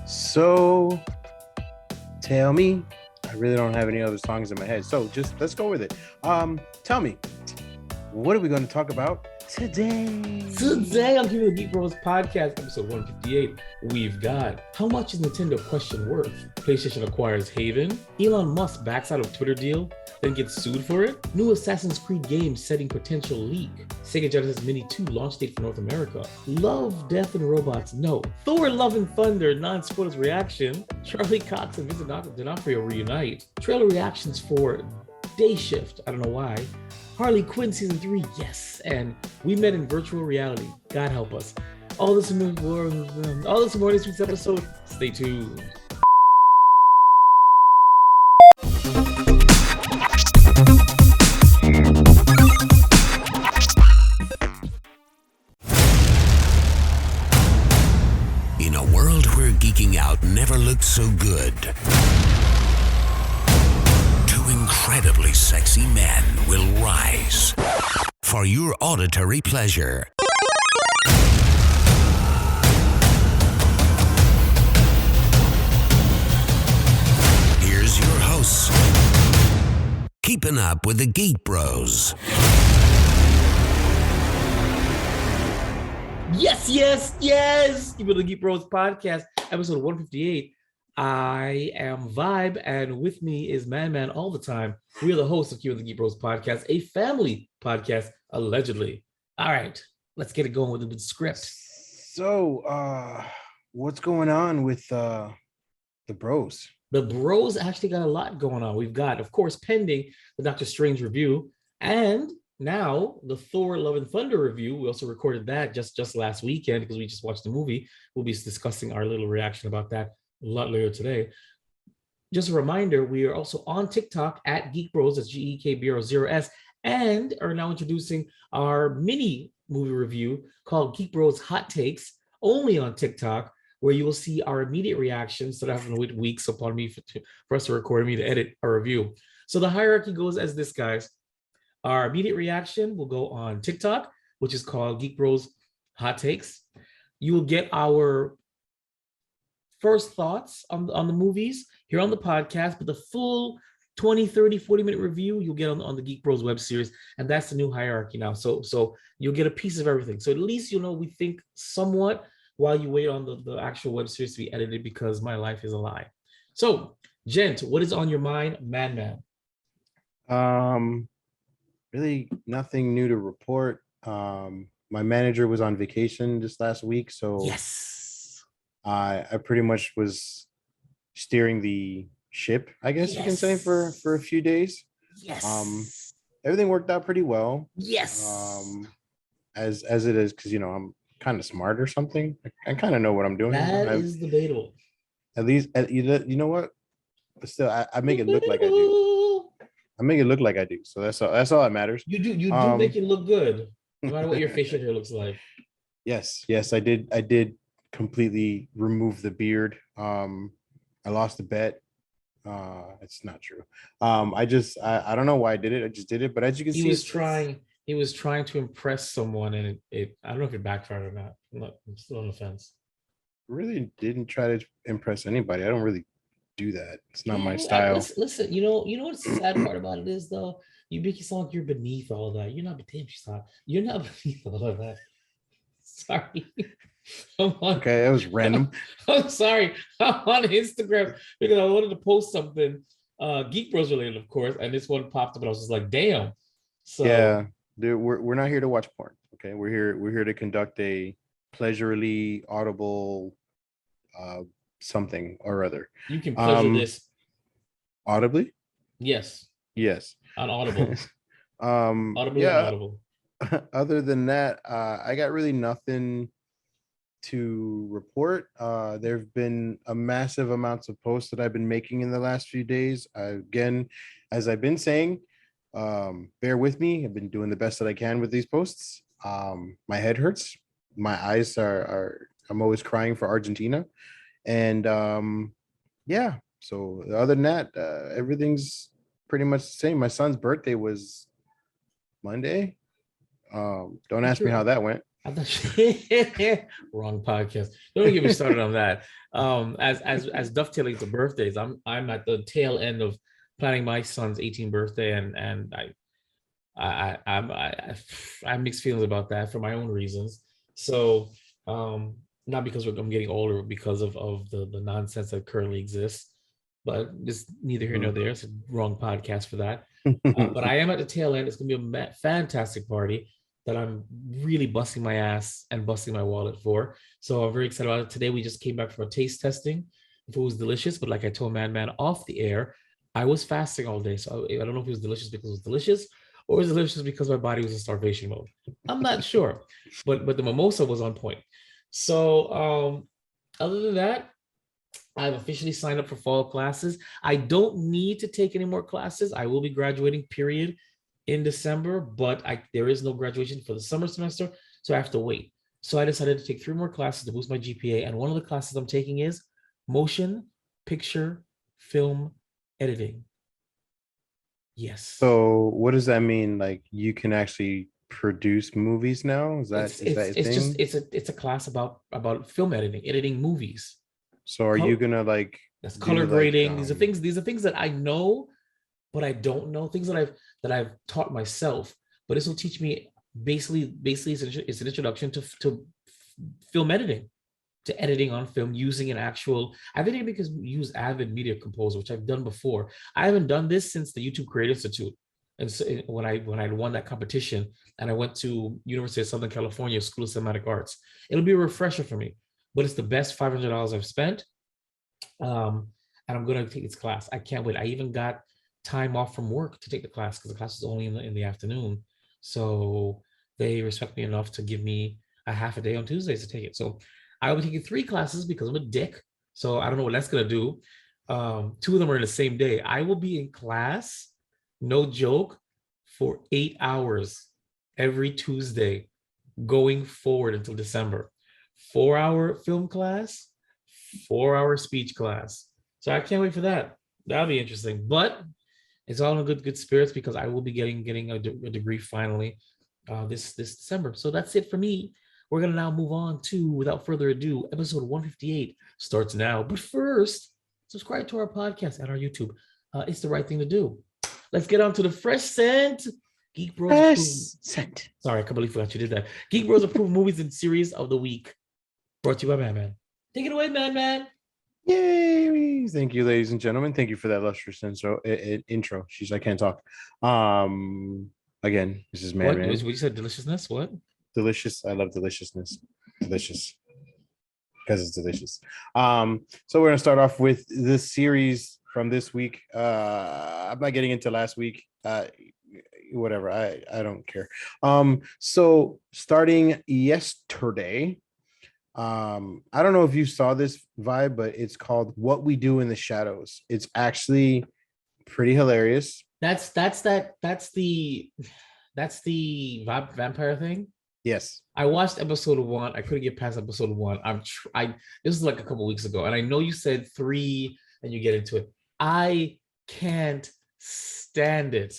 So tell me, I really don't have any other songs in my head. So just let's go with it. Tell me, what are we going to talk about today? Today on Keepin the GEEK BROS podcast, episode 158, we've got how much is Nintendo question worth? PlayStation acquires Haven, Elon Musk backs out of Twitter deal, then gets sued for it, new Assassin's Creed game setting potential leak, Sega Genesis Mini 2 launch date for North America, Love, Death, and Robots, no, Thor, Love, and Thunder non-spoilers reaction, Charlie Cox and Vincent D'Onofrio reunite, trailer reactions for Day Shift, I don't know why, Harley Quinn season 3, yes, and we met in virtual reality. God help us. All this and more this week's episode. Stay tuned. In a world where geeking out never looked so good, incredibly sexy men will rise for your auditory pleasure. Here's your hosts, keeping up with the Geek Bros. Yes. Keepin the GEEK BROS podcast, episode 158. I am Vibe, and with me is Man all the time. We are the hosts of Keepin the GEEK BROS podcast, a family podcast, allegedly. All right, let's get it going with the script. So, what's going on with the bros? The bros actually got a lot going on. We've got, of course, pending the Doctor Strange review, and now the Thor Love and Thunder review. We also recorded that just last weekend because we just watched the movie. We'll be discussing our little reaction about that a lot later today. Just a reminder, we are also on TikTok at Geek Bros, that's GEEK and are now introducing our mini movie review called Geek Bros Hot Takes, only on TikTok, where you will see our immediate reactions that have to wait weeks upon me for us to record and me to edit our review. So the hierarchy goes as this, guys. Our immediate reaction will go on TikTok, which is called Geek Bros Hot Takes. You will get our first thoughts on the movies here on the podcast, but the full 20, 30, 40-minute review you'll get on the Geek Bros web series, and that's the new hierarchy now. So you'll get a piece of everything. So at least you'll know we think somewhat while you wait on the actual web series to be edited, because my life is a lie. So, Gent, what is on your mind, Man? Really nothing new to report. My manager was on vacation this last week, so yes. I pretty much was steering the ship, I guess you can say, for a few days. Yes. Everything worked out pretty well. Yes. As it is, because I'm kind of smart or something. I kind of know what I'm doing. That is debatable. At least, you know what? But still, I make it look like I do. I make it look like I do. So that's all that matters. You do make it look good, no matter what your facial hair looks like. Yes, I did completely remove the beard. I lost the bet. It's not true. I don't know why I did it. I just did it. But as you can see, he was trying to impress someone, and it I don't know if it backfired or not. I'm still on the fence. Really didn't try to impress anybody. I don't really do that. It's not my style. Listen, you know what's the sad part about it is, though? You make it sound like you're beneath all of that. You're not beneath all of that. Sorry. Okay, that was random. I'm sorry. I'm on Instagram because I wanted to post something Geek Bros related, of course, and this one popped up, and I was just like, damn. So yeah, dude, we're not here to watch porn. Okay, we're here to conduct a pleasurably audible something or other. You can pleasure this audibly. Yes. On Audible. Audible. Yeah. Audible. Other than that, I got really nothing to report. There have been a massive amounts of posts that I've been making in the last few days. Again, as I've been saying, bear with me. I've been doing the best that I can with these posts. My head hurts. My eyes are I'm always crying for Argentina. And yeah, so other than that, everything's pretty much the same. My son's birthday was Monday. Don't ask me how that went. I thought wrong podcast. Don't get me started on that. As dovetailing to birthdays, I'm at the tail end of planning my son's 18th birthday, and I have mixed feelings about that for my own reasons. So not because I'm getting older, but because of the nonsense that currently exists. But it's neither here nor there. It's a wrong podcast for that. But I am at the tail end. It's gonna be a fantastic party that I'm really busting my ass and busting my wallet for. So I'm very excited about it. Today we just came back from a taste testing. The food was delicious, but like I told Man off the air, I was fasting all day. So I don't know if it was delicious because it was delicious, or was it delicious because my body was in starvation mode. I'm not sure, but the mimosa was on point. So other than that, I've officially signed up for fall classes. I don't need to take any more classes. I will be graduating, period, in December, but there is no graduation for the summer semester, so I have to wait. So I decided to take 3 more classes to boost my GPA, and one of the classes I'm taking is motion picture film editing. Yes. So what does that mean? Like you can actually produce movies now? Is that a it's thing? just it's a class about film editing movies. So are you gonna like That's do, color like, grading. These are things that I know, but I don't know. Things that I've taught myself. But this will teach me basically it's an introduction to film editing, to editing on film using an actual. I've been able to use Avid Media Composer, which I've done before. I haven't done this since the YouTube Creative Institute. And so when I won that competition and I went to University of Southern California School of Cinematic Arts, it'll be a refresher for me. But it's the best $500 I've spent. And I'm going to take this class. I can't wait. I even got time off from work to take the class because the class is only in the afternoon. So they respect me enough to give me a half a day on Tuesdays to take it. So I will be taking 3 classes because I'm a dick. So I don't know what that's going to do. 2 of them are in the same day. I will be in class, no joke, for 8 hours every Tuesday going forward until December. 4-hour film class, 4-hour speech class. So I can't wait for that. That'll be interesting. But it's all in good spirits because I will be getting a degree finally this December. So that's it for me. We're gonna now move on to, without further ado, episode 158 starts now. But first, subscribe to our podcast and our YouTube. It's the right thing to do. Let's get on to the fresh scent. Geek Bros. Fresh scent. Sorry, I can't believe I forgot you did that. Geek Bros approved movies and series of the week. Brought to you by Man. Take it away, Man. Yay! Thank you, ladies and gentlemen. Thank you for that lustrous intro. She's I can't talk. Again, this is Man. What you said? Deliciousness? What? Delicious. I love deliciousness. Delicious. Because it's delicious. So we're gonna start off with this series from this week. I'm not getting into last week. Whatever. I don't care. So starting yesterday. I don't know if you saw this vibe, but it's called What We Do in the Shadows. It's actually pretty hilarious. That's the vampire thing. Yes. I watched episode 1. I couldn't get past episode 1. This is like a couple weeks ago, and I know you said 3 and you get into it. I can't stand it.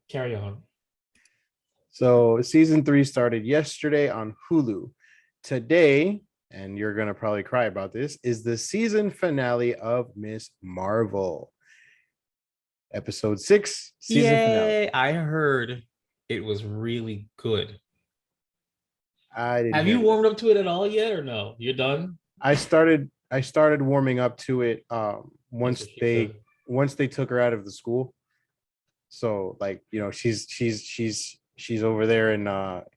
Carry on. So season 3 started yesterday on Hulu. Today, and you're gonna probably cry about this, is the season finale of Miss Marvel. Episode 6, season finale. I heard it was really good. Have you warmed up to it at all yet, or no? You're done? I started warming up to it once they took her out of the school. So like, you know, she's over there in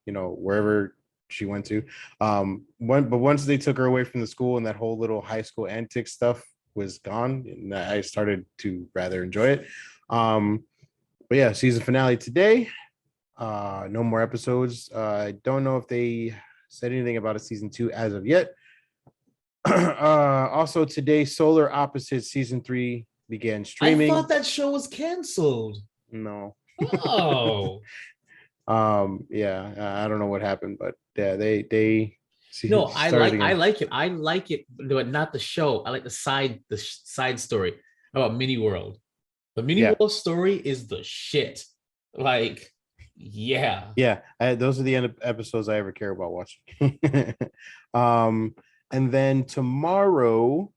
you know, wherever she went to. But once they took her away from the school and that whole little high school antics stuff was gone, and I started to rather enjoy it. But yeah, season finale today. No more episodes. I don't know if they said anything about a season 2 as of yet. Also today, Solar Opposites season 3 began streaming. I thought that show was canceled. No. Oh. Yeah, I don't know what happened, but yeah, they no, I like it, but not the show. I like the side story about Mini World. The Mini World story is the shit. Like, Yeah. Yeah, those are the end of episodes I ever care about watching. And then tomorrow,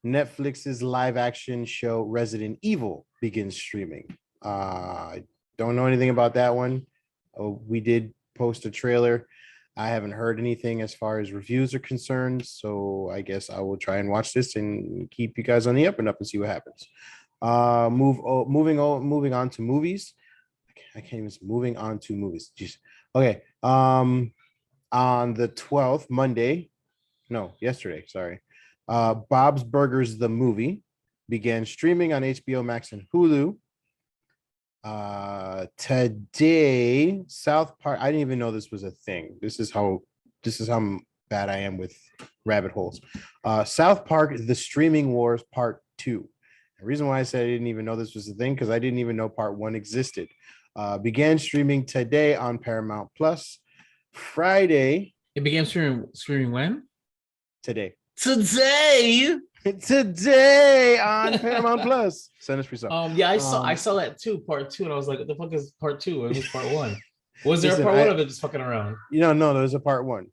Netflix's live action show Resident Evil begins streaming. I don't know anything about that one. Oh, we did post a trailer. I haven't heard anything as far as reviews are concerned, so I guess I will try and watch this and keep you guys on the up and up and see what happens. Moving on to movies. I can't even moving on to movies. Jeez. Okay. On the 12th, Monday, no, yesterday, sorry. Bob's Burgers the movie began streaming on HBO Max and Hulu. Today, South Park. I didn't even know this was a thing. This is how bad I am with rabbit holes. South Park: The Streaming Wars Part 2. The reason why I said I didn't even know this was a thing because I didn't even know Part 1 existed. Began streaming today on Paramount Plus. Friday. It began streaming when? Today. Today On Paramount Plus. Send us free stuff. Yeah, I saw that too, part 2, and I was like, what the fuck is part 2? And it was part 1. Was there Listen, a part 1 of it just fucking around? No, there's a part 1.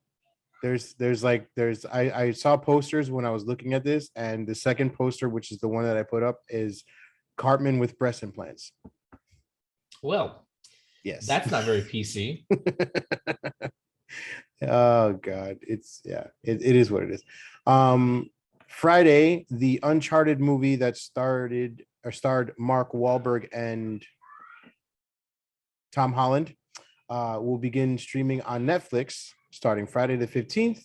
I saw posters when I was looking at this, and the second poster, which is the one that I put up, is Cartman with breast implants. Well, yes, that's not very PC. Oh God, it is what it is. Friday, the Uncharted movie that starred Mark Wahlberg and Tom Holland will begin streaming on Netflix starting Friday the 15th.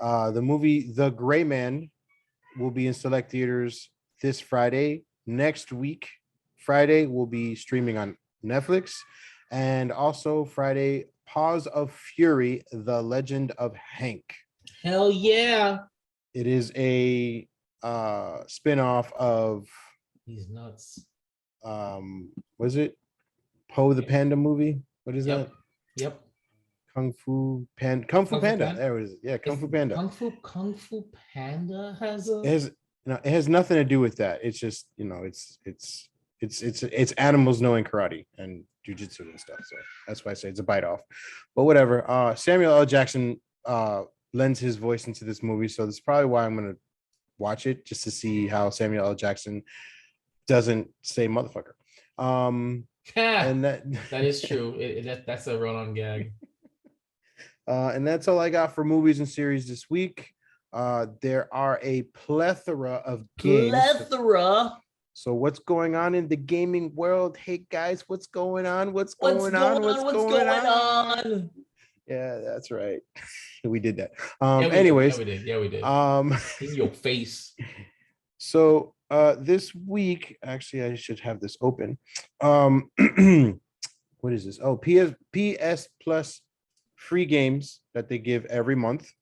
The movie The Gray Man will be in select theaters this Friday. Next week, Friday, will be streaming on Netflix. And also Friday, Paws of Fury, The Legend of Hank. Hell yeah. It is a spin-off of He's nuts. Was it Poe the Panda movie? What is that? Yep. Kung Fu Panda. There it is. Yeah, Kung Fu Panda. Kung Fu Panda has a. It has nothing to do with that. It's just, it's animals knowing karate and jujitsu and stuff. So that's why I say it's a bite off. But whatever. Samuel L. Jackson lends his voice into this movie, so that's probably why I'm gonna watch it, just to see how Samuel L. Jackson doesn't say motherfucker. And that is true. That's a run-on gag. And that's all I got for movies and series this week. There are a plethora of games. So what's going on in the gaming world? Hey guys, what's going on? What's going on? Yeah, that's right. We did that. Anyways, we did. In your face. So this week, actually, I should have this open. What is this? Oh, PS Plus free games that they give every month.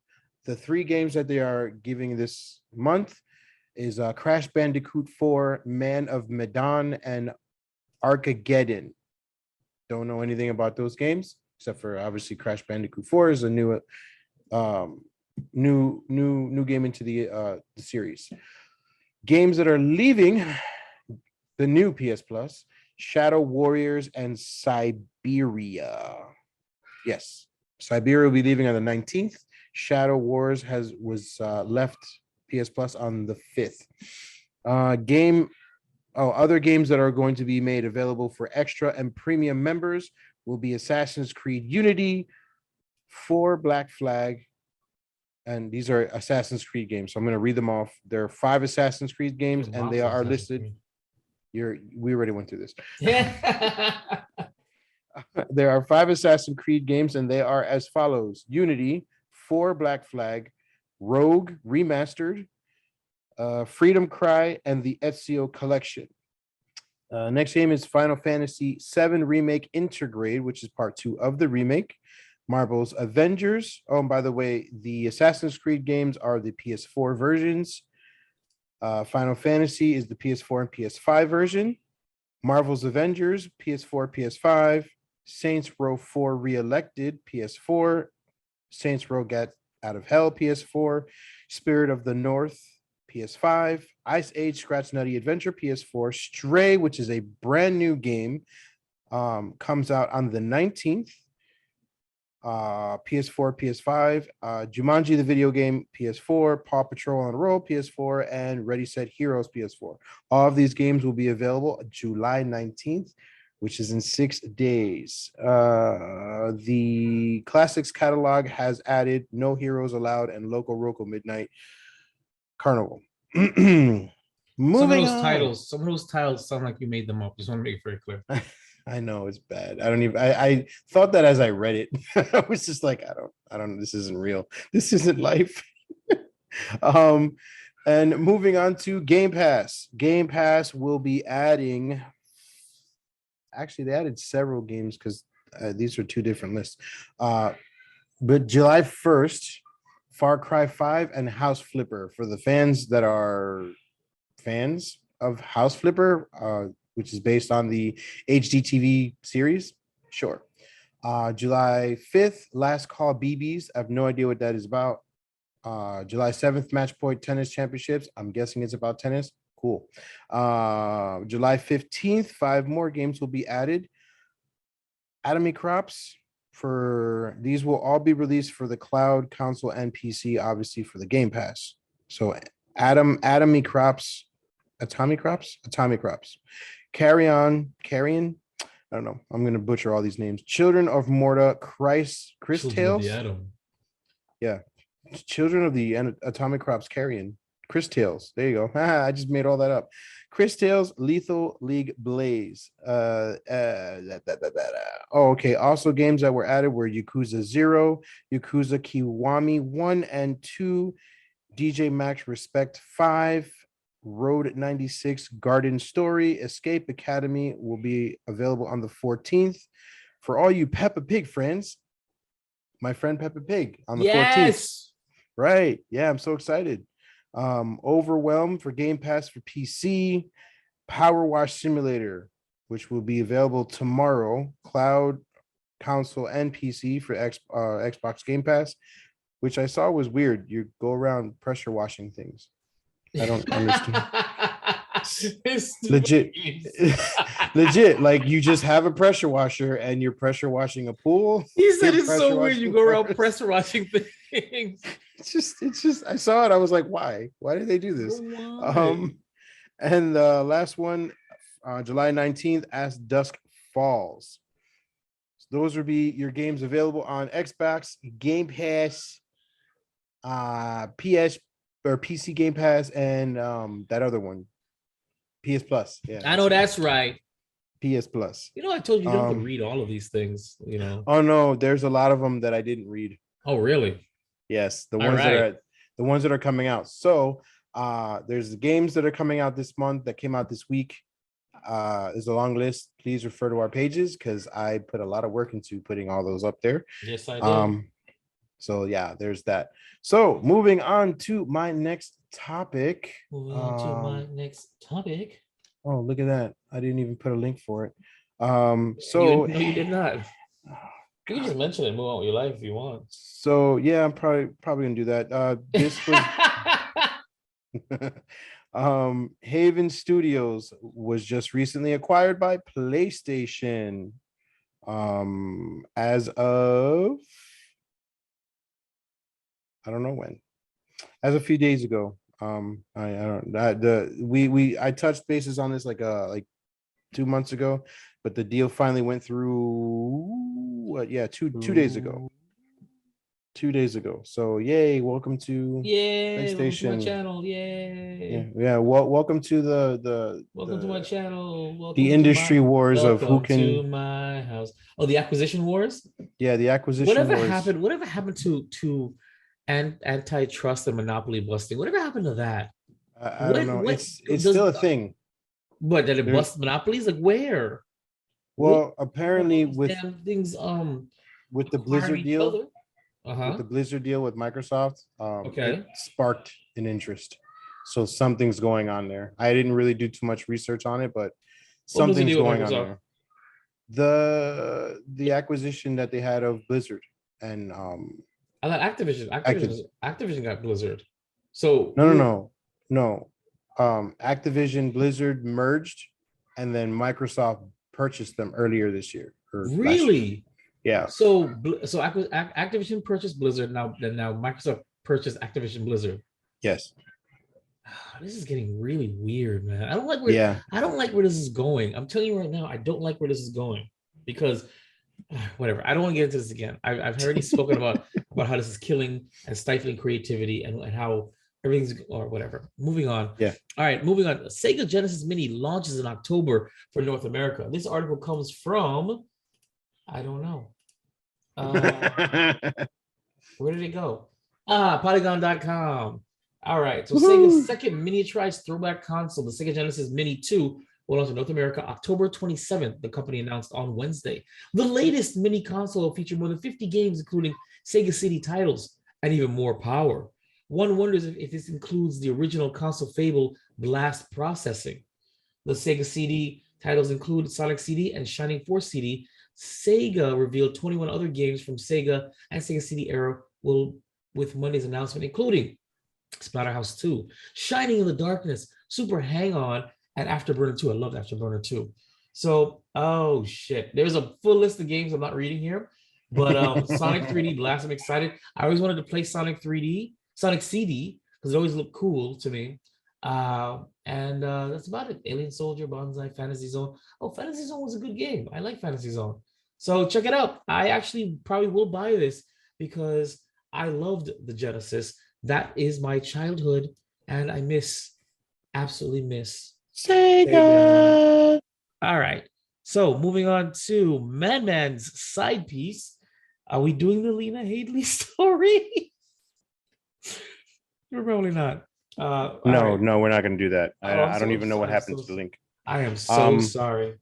The 3 games that they are giving this month is Crash Bandicoot 4, Man of Medan, and Arcageddon. Don't know anything about those games except for obviously Crash Bandicoot 4 is a new game into the series. Games that are leaving the new PS Plus: Shadow Warriors and Siberia. Yes, Siberia will be leaving on the 19th. Shadow Wars was left PS Plus on the 5th. Other games that are going to be made available for extra and premium members will be Assassin's Creed Unity, 4 Black Flag, and these are Assassin's Creed games. So I'm going to read them off. There are 5 Assassin's Creed games, and they are listed. We already went through this. There are 5 Assassin's Creed games, and they are as follows: Unity, 4 Black Flag, Rogue Remastered, Freedom Cry, and the Ezio Collection. Next game is Final Fantasy VII Remake Intergrade, which is part 2 of the remake. Marvel's Avengers. Oh, and by the way, the Assassin's Creed games are the PS4 versions. Final Fantasy is the PS4 and PS5 version. Marvel's Avengers, PS4, PS5. Saints Row 4 Reelected, PS4. Saints Row Get Out of Hell, PS4. Spirit of the North, PS5. Ice Age Scratch Nutty Adventure, PS4. Stray, which is a brand new game, comes out on the 19th. PS4, PS5, Jumanji the video game, PS4, Paw Patrol on a Roll, PS4, and Ready Set Heroes, PS4. All of these games will be available July 19th, which is in 6 days. The Classics catalog has added No Heroes Allowed and Loco Roco Midnight Carnival. Moving some of those titles sound like you made them up. Just want to make it very clear. I know it's bad. I thought that as I read it. I was just like, I don't, this isn't real. This isn't life. And moving on to Game Pass. Game Pass will be adding, actually, they added several games because these are 2 different lists. But July 1st, Far Cry 5 and House Flipper. For the fans that are fans of House Flipper, which is based on the HDTV series, sure. July 5th, Last Call BBs. I have no idea what that is about. July 7th, Match Point Tennis Championships. I'm guessing it's about tennis. Cool. July 15th, 5 more games will be added. Atomy Crops. For these will all be released for the cloud, console, and PC, obviously for the Game Pass. So Atomy Crops. Carrion. I don't know. I'm gonna butcher all these names. Children of Morta, Chris Tales. Yeah, Children of the Atomic Crops, Carrion, Chris Tales. There you go. I just made all that up. Chris Tales, Lethal League Blaze. Oh, okay. Also, games that were added were Yakuza 0, Yakuza Kiwami 1 and 2, DJ Max Respect 5. Road 96 Garden Story, Escape Academy will be available on the 14th. For all you Peppa Pig friends, my friend Peppa Pig on the 14th. Right. Yeah, I'm so excited. Overwhelm for Game Pass for PC, Power Wash Simulator, which will be available tomorrow, cloud, console, and PC for Xbox Game Pass, which I saw was weird. You go around pressure washing things. I don't understand. Legit. Like you just have a pressure washer and you're pressure washing a pool. He said it's so weird. You go around pressure washing things. It's just. I saw it. I was like, why? Why did they do this? And the last one, July 19th, As Dusk Falls. So those would be your games available on Xbox Game Pass, PS or PC Game Pass, and that other one, PS Plus. Yeah, I know that's right. PS Plus. You know, I told you don't have to read all of these things. You know. Oh no, there's a lot of them that I didn't read. Oh really? Yes, the ones that are coming out. So there's the games that are coming out this month that came out this week. There's a long list. Please refer to our pages because I put a lot of work into putting all those up there. Yes, I did. So yeah, there's that. So moving on to my next topic. Oh, look at that. I didn't even put a link for it. So you did not. You can just mention it, move on with your life if you want. So yeah, I'm probably gonna do that. This was Haven Studios was just recently acquired by PlayStation. As of I don't know when. As a few days ago. I touched bases on this like 2 months ago, but the deal finally went through 2 days ago. 2 days ago. So yay, welcome to PlayStation. Welcome to my channel. Yay. Yeah. Welcome to the welcome to my channel. Welcome the industry wars of who can to my house. Oh, the acquisition wars? Yeah, the acquisition wars. Whatever happened to antitrust and monopoly busting? Whatever happened to that? I don't know. It's still a thing. What, did it bust monopolies? Like where? Well, apparently with things with the Blizzard deal. With the Blizzard deal with Microsoft, it sparked an interest. So something's going on there. I didn't really do too much research on it, but something's going on there. The acquisition that they had of Blizzard and I thought Activision got Blizzard. So no. Activision Blizzard merged, and then Microsoft purchased them earlier this year. Or last year. Really? Yeah. So Activision purchased Blizzard. Now Microsoft purchased Activision Blizzard. Yes. This is getting really weird, man. I don't like where this is going. I'm telling you right now, I don't like where this is going because whatever. I don't want to get into this again. I've already spoken about how this is killing and stifling creativity and how everything's or whatever. Moving on. Yeah. All right, moving on. Sega Genesis Mini launches in October for North America. This article comes from, I don't know. Where did it go? Polygon.com. All right. So Sega's second miniaturized throwback console, the Sega Genesis Mini 2, will launch in North America October 27th, the company announced on Wednesday. The latest mini console will feature more than 50 games, including Sega CD titles and even more power. One wonders if this includes the original console Fable Blast processing. The Sega CD titles include Sonic CD and Shining Force CD. Sega revealed 21 other games from Sega and Sega CD era with Monday's announcement, including Splatterhouse 2, Shining in the Darkness, Super Hang-On, and Afterburner 2. I love Afterburner 2. So, oh shit. There's a full list of games I'm not reading here, but Sonic 3D Blast, I'm excited. I always wanted to play Sonic CD, because it always looked cool to me. And that's about it. Alien Soldier, Bonsai, Fantasy Zone. Oh, Fantasy Zone was a good game. I like Fantasy Zone. So check it out. I actually probably will buy this because I loved the Genesis. That is my childhood, and I absolutely miss Sega. All right. So moving on to Man's side piece. Are we doing the Lena Headey story? We're probably not. No, we're not going to do that. I don't even know what happened to the link. I am so sorry.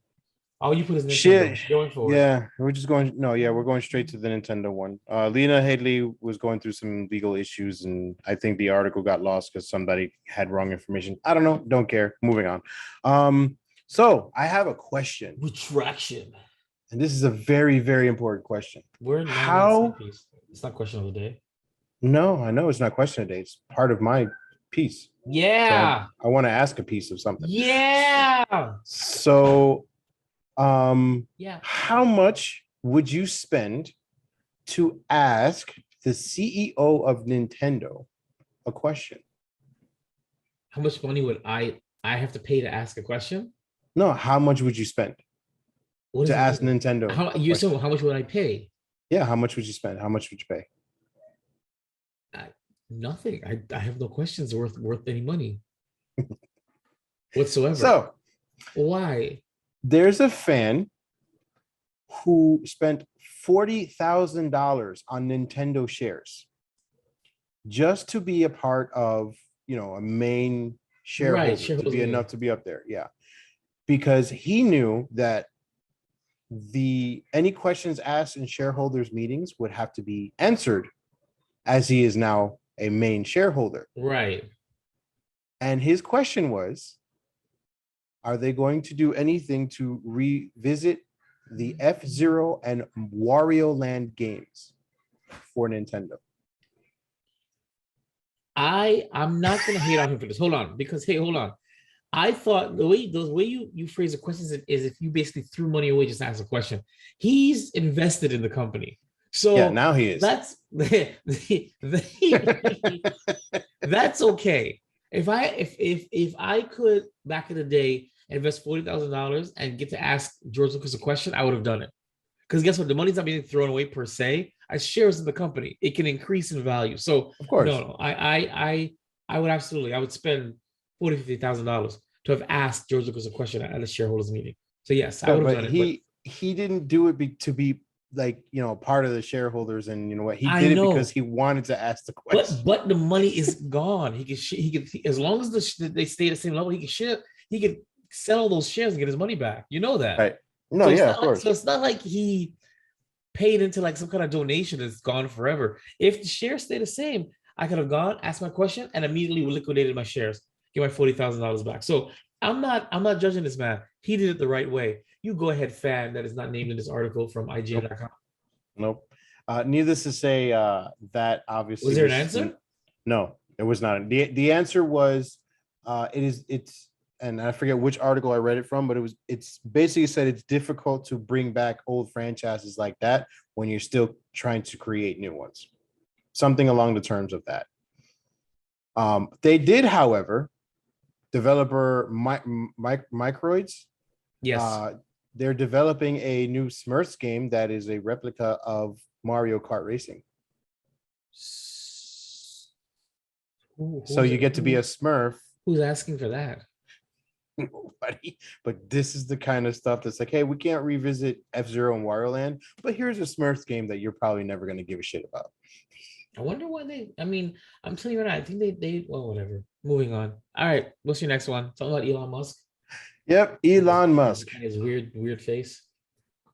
All you put is Nintendo. Shit. Going forward. Yeah, we're just going. No, yeah, we're going straight to the Nintendo one. Lena Headey was going through some legal issues, and I think the article got lost because somebody had wrong information. I don't know. Don't care. Moving on. So I have a question. Retraction. And this is a very, very important question. We're not it's not question of the day. No, I know it's not question of the day. It's part of my piece. Yeah. So I want to ask a piece of something. Yeah. So yeah. How much would you spend to ask the CEO of Nintendo a question? How much money would I have to pay to ask a question? No, how much would you spend to ask Nintendo? How much would I pay? Yeah, how much would you spend? How much would you pay? Nothing. I have no questions worth any money whatsoever. So why? There's a fan who spent $40,000 on Nintendo shares just to be a part of, a main shareholder, to be enough to be up there. Yeah. Because he knew that any questions asked in shareholders meetings would have to be answered as he is now a main shareholder. Right. And his question was, are they going to do anything to revisit the F-Zero and Wario Land games for Nintendo? I'm not going to hate on him for this. Hold on, because hold on. I thought the way you phrase the questions is if you basically threw money away just to ask a question. He's invested in the company. So yeah, now he is. That's that's okay. If I could back in the day invest $40,000 and get to ask George Lucas a question, I would have done it. Because guess what? The money's not being thrown away per se. As shares in the company, it can increase in value. So of course, no, I would absolutely, I would spend $50,000 to have asked George Lucas a question at a shareholders meeting. So yes, I would have done it. He didn't do it to be like part of the shareholders, and what he did it because he wanted to ask the question. But the money is gone. He could as long as they stay at the same level, he could sell all those shares and get his money back. You know that, right? No, so yeah, of course. So it's not like he paid into like some kind of donation that's gone forever. If the shares stay the same, I could have gone, asked my question, and immediately liquidated my shares, get my $40,000 back. So I'm not judging this man. He did it the right way. You go ahead, fan that is not named in this article from IGN.com. Nope. Needless to say, that obviously was there an answer? No, it was not. The answer was it's and I forget which article I read it from, but it's basically said it's difficult to bring back old franchises like that when you're still trying to create new ones. Something along the terms of that. They did, however, developer Microids. Yes. They're developing a new Smurfs game that is a replica of Mario Kart Racing. So you get to be a Smurf. Who's asking for that? Nobody. But this is the kind of stuff that's like, hey, we can't revisit F-Zero and Wario Land, but here's a Smurfs game that you're probably never going to give a shit about. I wonder why they. I mean, I'm telling you right now. I think they. Well, whatever. Moving on. All right. What's your next one? Talk about Elon Musk. Yep, Elon Musk. And his weird face.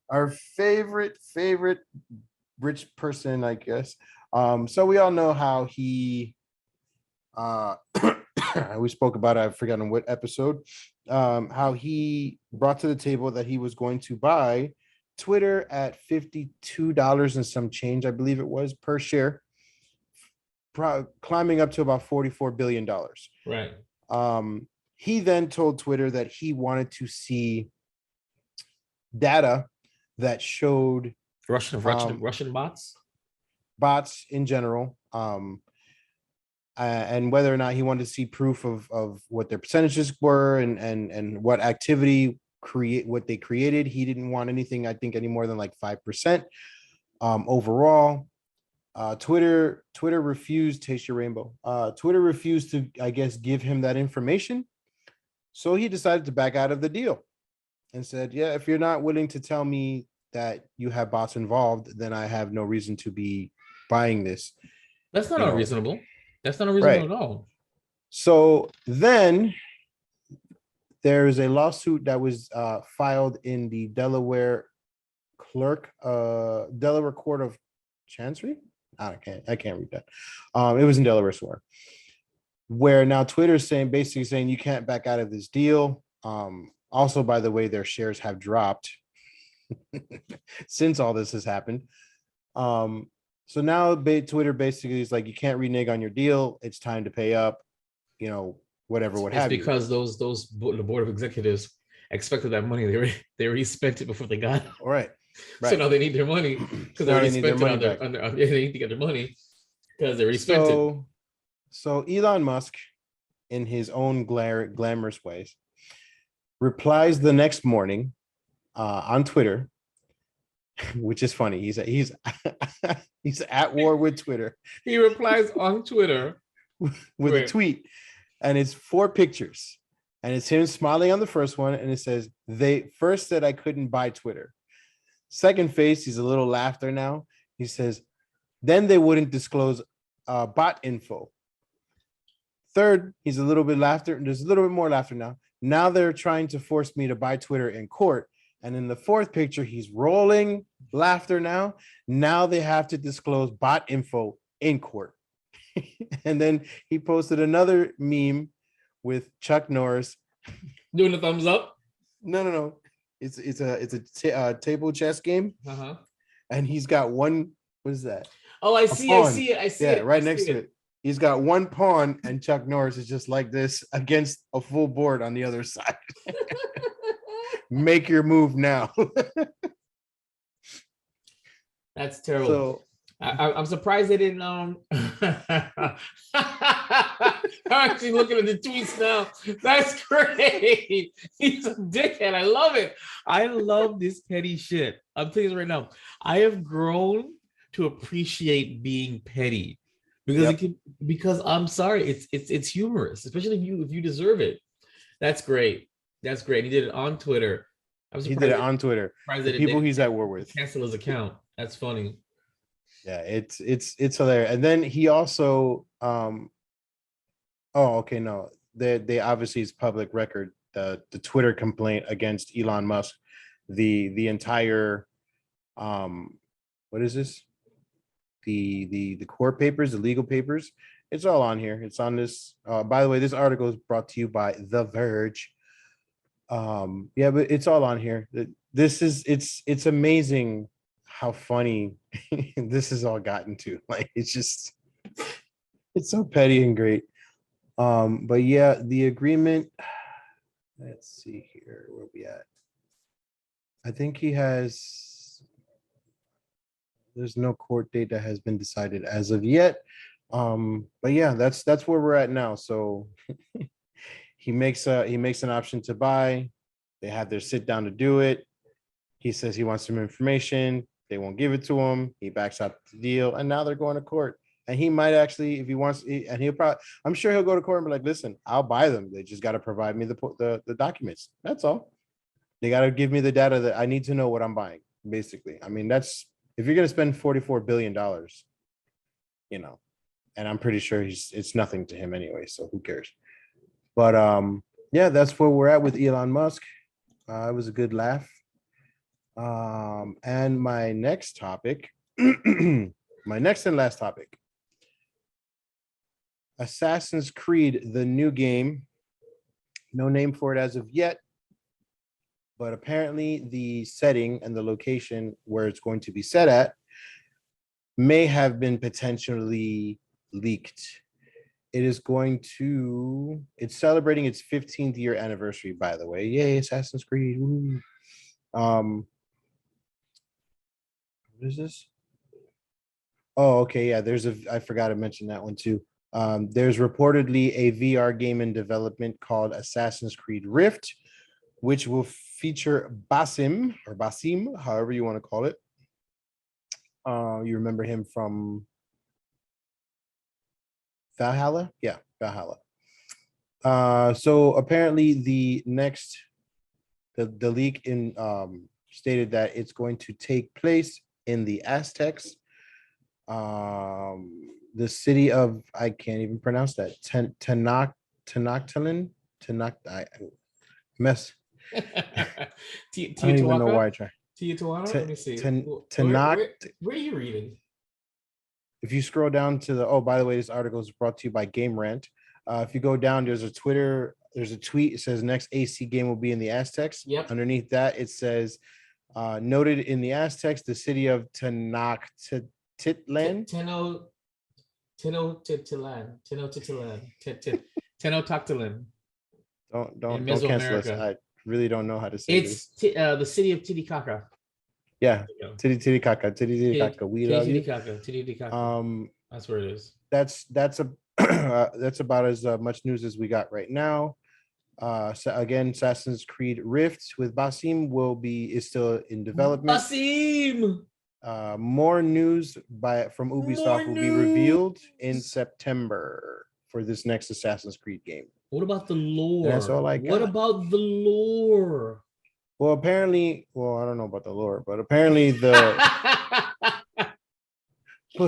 Our favorite rich person, I guess. So we all know how he we spoke about it, I forgot on what episode, how he brought to the table that he was going to buy Twitter at $52 and some change, I believe it was, per share, climbing up to about $44 billion. Right. He then told Twitter that he wanted to see data that showed Russian bots in general, and whether or not he wanted to see proof of what their percentages were and what activity what they created. He didn't want anything, I think, any more than like 5% overall. Twitter refused. Taste your rainbow. Twitter refused to, I guess, give him that information. So he decided to back out of the deal and said, yeah, if you're not willing to tell me that you have bots involved, then I have no reason to be buying this. That's not unreasonable. That's not unreasonable at all. So then there is a lawsuit that was filed in the Delaware Court of Chancery. I can't read that. It was in Delaware somewhere, where now Twitter's basically saying you can't back out of this deal. Also, by the way, their shares have dropped since all this has happened. So now Twitter basically is like, you can't renege on your deal. It's time to pay up, whatever, what have you. It's because the board of executives expected that money. They already spent it before they got it. All right. So now they need their money because they already spent it they need to get their money because they already spent it. So Elon Musk, in his own glamorous ways, replies the next morning on Twitter, which is funny. He's at war with Twitter. He replies on Twitter with a tweet, and it's 4 pictures, and it's him smiling on the first one, and it says, they first said I couldn't buy Twitter. Second face, he's a little laughter now. He says, then they wouldn't disclose bot info. Third, he's a little bit laughter. There's a little bit more laughter now. Now they're trying to force me to buy Twitter in court. And in the fourth picture, he's rolling laughter now. Now they have to disclose bot info in court. And then he posted another meme with Chuck Norris doing a thumbs up. No. It's a table chess game. And he's got one. What is that? Oh, I see it. Right next to it. He's got one pawn, and Chuck Norris is just like this against a full board on the other side. Make your move now. That's terrible. So I'm surprised they didn't. I'm actually looking at the tweets now. That's great. He's a dickhead. I love it. I love this petty shit. I'm telling you right now. I have grown to appreciate being petty because I'm sorry, it's humorous, especially if you deserve it. That's great. That's great. He did it on Twitter. He did it on Twitter. The people he's at war with cancel his account. That's funny. Yeah, it's hilarious. And then he also they obviously is public record, the Twitter complaint against Elon Musk, the entire what is this? The court papers, the legal papers, it's all on here. It's on this. By the way, this article is brought to you by The Verge. But it's all on here. It's amazing how funny this has all gotten to. Like, it's so petty and great. But yeah, the agreement, Let's see here. Where we at? I think he has. There's no court date that has been decided as of yet. But yeah, that's where we're at now. So he makes an option to buy. They have their sit down to do it. He says he wants some information. They won't give it to him. He backs out the deal, and now they're going to court. And he might actually, if he wants, and he'll probably, I'm sure he'll go to court and be like, "Listen, I'll buy them. They just got to provide me the documents. That's all. They got to give me the data that I need to know what I'm buying." Basically, I mean, that's if you're gonna spend $44 billion, you know, and I'm pretty sure it's nothing to him anyway. So who cares? But yeah, that's where we're at with Elon Musk. It was a good laugh. And my next topic, my next and last topic, Assassin's Creed, the new game. No name for it as of yet, but apparently the setting and the location where it's going to be set at may have been potentially leaked. It's celebrating its 15th year anniversary, by the way. Yay, Assassin's Creed. Woo. What is this? Oh, okay. Yeah, I forgot to mention that one too. There's reportedly a VR game in development called Assassin's Creed Rift, which will feature Basim, however you want to call it. You remember him from Valhalla? Yeah, Valhalla. So apparently the leak stated that it's going to take place in the Aztecs, the city of, I can't even pronounce that, Tenochtitlan. Mess. I don't even know why I try. Tijuana? Let me see. Where are you reading? If you scroll down to by the way, this article is brought to you by Game Rant. If you go down, there's a tweet. It says next AC game will be in the Aztecs. Yep. Underneath that, it says noted in the Aztecs, the city of Tenochtitlan. Tenochtitlan. Don't cancel us. I really don't know how to say this. It's the city of Titicaca. Yeah, Titicaca. We love you. Titicaca. That's where it is. That's that's about as much news as we got right now. So again, Assassin's Creed Rift with Basim is still in development. Basim. More news from Ubisoft will be revealed in September for this next Assassin's Creed game. What about the lore? That's all I got. What about the lore? Well, apparently, I don't know about the lore, but apparently but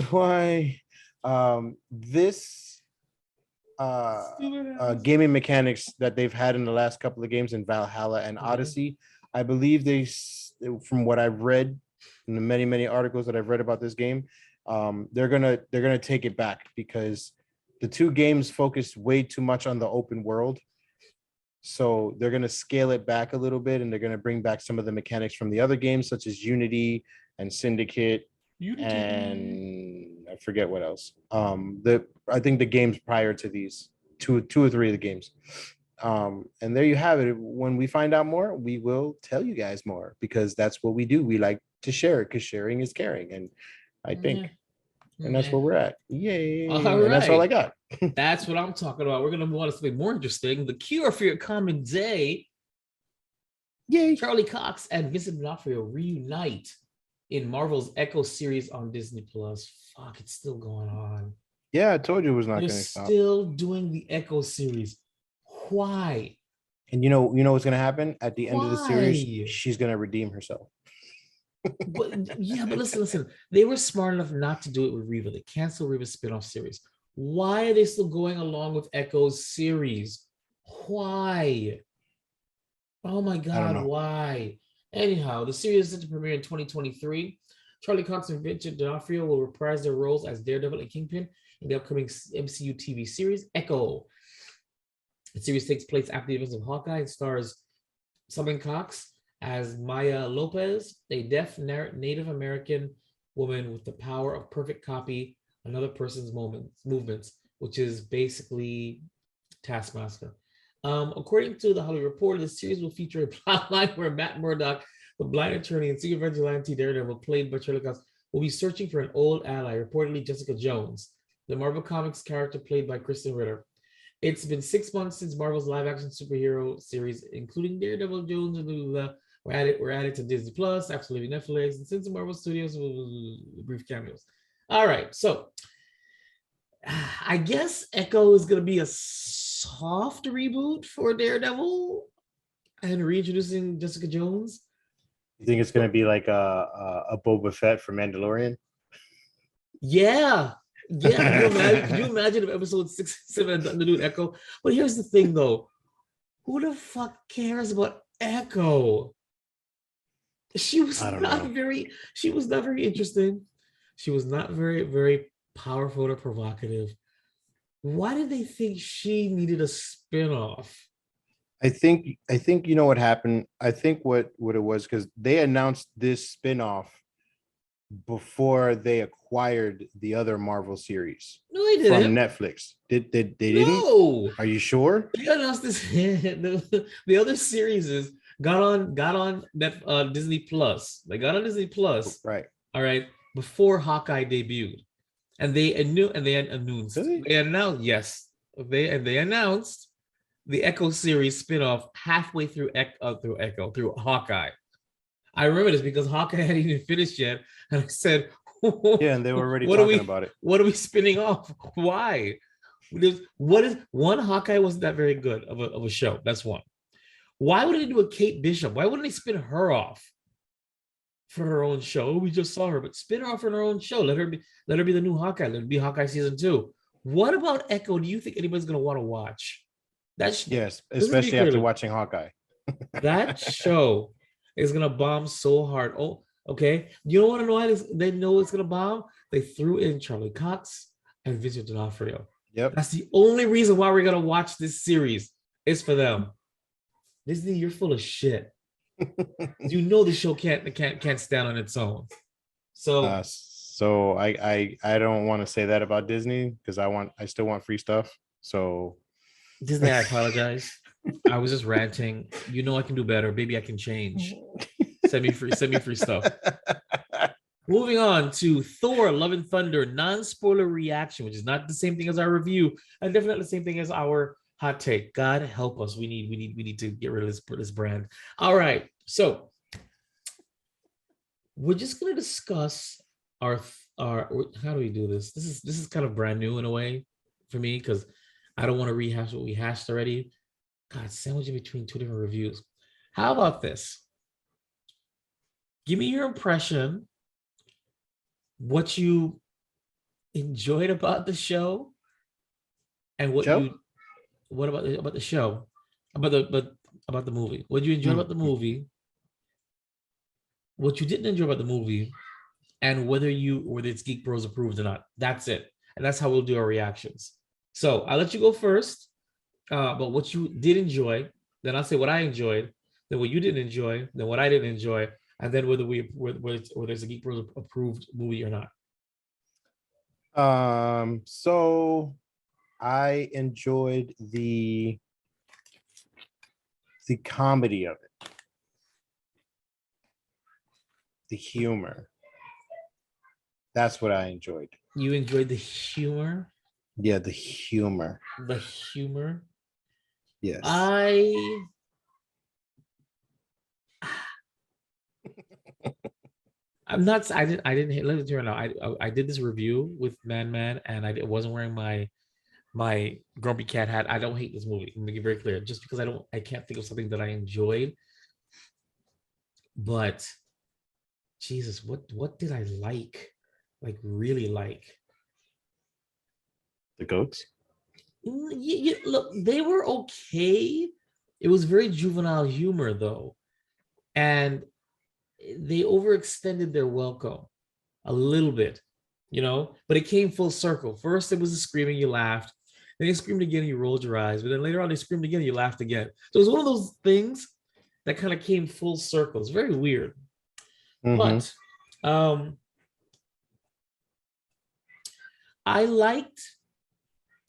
why this gaming mechanics that they've had in the last couple of games in Valhalla and Odyssey, I believe from what I've read in the many articles that I've read about this game, they're gonna take it back because the two games focused way too much on the open world. So they're going to scale it back a little bit, and they're going to bring back some of the mechanics from the other games, such as Unity and Syndicate, and I forget what else. I think the games prior to these, two or three of the games. And there you have it. When we find out more, we will tell you guys more because that's what we do. We like to share it because sharing is caring, and I think. And that's where we're at. Yay. All right. And that's all I got. That's what I'm talking about. We're going to move on to something more interesting. The cure for your common day. Yay. Charlie Cox and Vincent D'Onofrio reunite in Marvel's Echo series on Disney Plus. Fuck, it's still going on. Yeah, I told you it was not going to stop. Still doing the Echo series. Why? And you know what's going to happen? At the end of the series, she's going to redeem herself. But listen. They were smart enough not to do it with Reva. They canceled Reva's spinoff series. Why are they still going along with Echo's series? Why? Oh my God, why? Anyhow, the series is set to premiere in 2023. Charlie Cox and Vincent D'Onofrio will reprise their roles as Daredevil and Kingpin in the upcoming MCU TV series, Echo. The series takes place after the events of Hawkeye and stars Simon Cox as Maya Lopez, a deaf Native American woman with the power of perfect copy another person's movements, which is basically Taskmaster. According to the Hollywood Reporter, the series will feature a plotline where Matt Murdock, the blind attorney and secret vigilante Daredevil, played by Charlie Cox, will be searching for an old ally, reportedly Jessica Jones, the Marvel Comics character played by Kristen Ritter. It's been 6 months since Marvel's live-action superhero series, including Daredevil, Jones, and were added to Disney Plus after leaving Netflix, and since the Marvel Studios brief cameos. All right, so I guess Echo is going to be a soft reboot for Daredevil and reintroducing Jessica Jones. You think it's going to be like a Boba Fett for Mandalorian? Yeah. Could you imagine if episode 6 and 7 had nothing to do with Echo? But here's the thing, though. Who the fuck cares about Echo? She was not very interesting. She was not very, very powerful or provocative. Why did they think she needed a spinoff? I think you know what happened. I think what it was, because they announced this spinoff before they acquired the other Marvel series. No, they didn't. From Netflix. They didn't? No. Are you sure? They announced this. The other series got on that Disney Plus. They got on Disney Plus. Right. All right. Before Hawkeye debuted. And they announced the Echo series spinoff halfway through Hawkeye. I remember this because Hawkeye hadn't even finished yet, and I said, "Yeah," and they were already talking about it. What are we spinning off? Why? Hawkeye wasn't that very good of a show. That's one. Why would they do a Kate Bishop? Why wouldn't they spin her off for her own show? We just saw her, but spin her off for her own show. Let her be the new Hawkeye. Let it be Hawkeye season 2. What about Echo? Do you think anybody's gonna want to watch? Yes, especially after watching Hawkeye. That show is gonna bomb so hard. Oh, okay. You don't want to know why they know it's gonna bomb? They threw in Charlie Cox and Vincent D'Onofrio. Yep. That's the only reason why we're gonna watch this series. Is for them. Disney, you're full of shit. You know the show can't stand on its own. So so I don't want to say that about Disney because I still want free stuff. So Disney, I apologize. I was just ranting. You know I can do better. Baby, I can change. Send me free stuff. Moving on to Thor: Love and Thunder non-spoiler reaction, which is not the same thing as our review, and definitely the same thing as our hot take. God help us. We need to get rid of this brand. All right. So we're just gonna discuss our how do we do this? This is kind of brand new in a way for me because I don't want to rehash what we hashed already. God, sandwich in between two different reviews. How about this? Give me your impression, what you enjoyed about the show, and what about the show, about the movie. What you enjoyed about the movie, what you didn't enjoy about the movie, and whether it's Geek Bros approved or not. That's it, and that's how we'll do our reactions. So I'll let you go first, but what you did enjoy, then I'll say what I enjoyed, then what you didn't enjoy, then what I didn't enjoy, and then whether it's a Geek Bros approved movie or not. So I enjoyed the comedy of it, the humor. That's what I enjoyed. You enjoyed the humor? Yeah, the humor. The humor? Yes. I didn't hit. Let me turn out. I did this review with Man, and I wasn't wearing my grumpy cat hat. I don't hate this movie. Let me make it very clear. Just because I can't think of something that I enjoyed. But Jesus, what did I like? Like really like? The goats? Look, they were okay. It was very juvenile humor though, and they overextended their welcome a little bit, but it came full circle. First, it was the screaming, you laughed. Then they screamed again, you rolled your eyes. But then later on, they screamed again, you laughed again. So it was one of those things that kind of came full circle. It's very weird. Mm-hmm. But I liked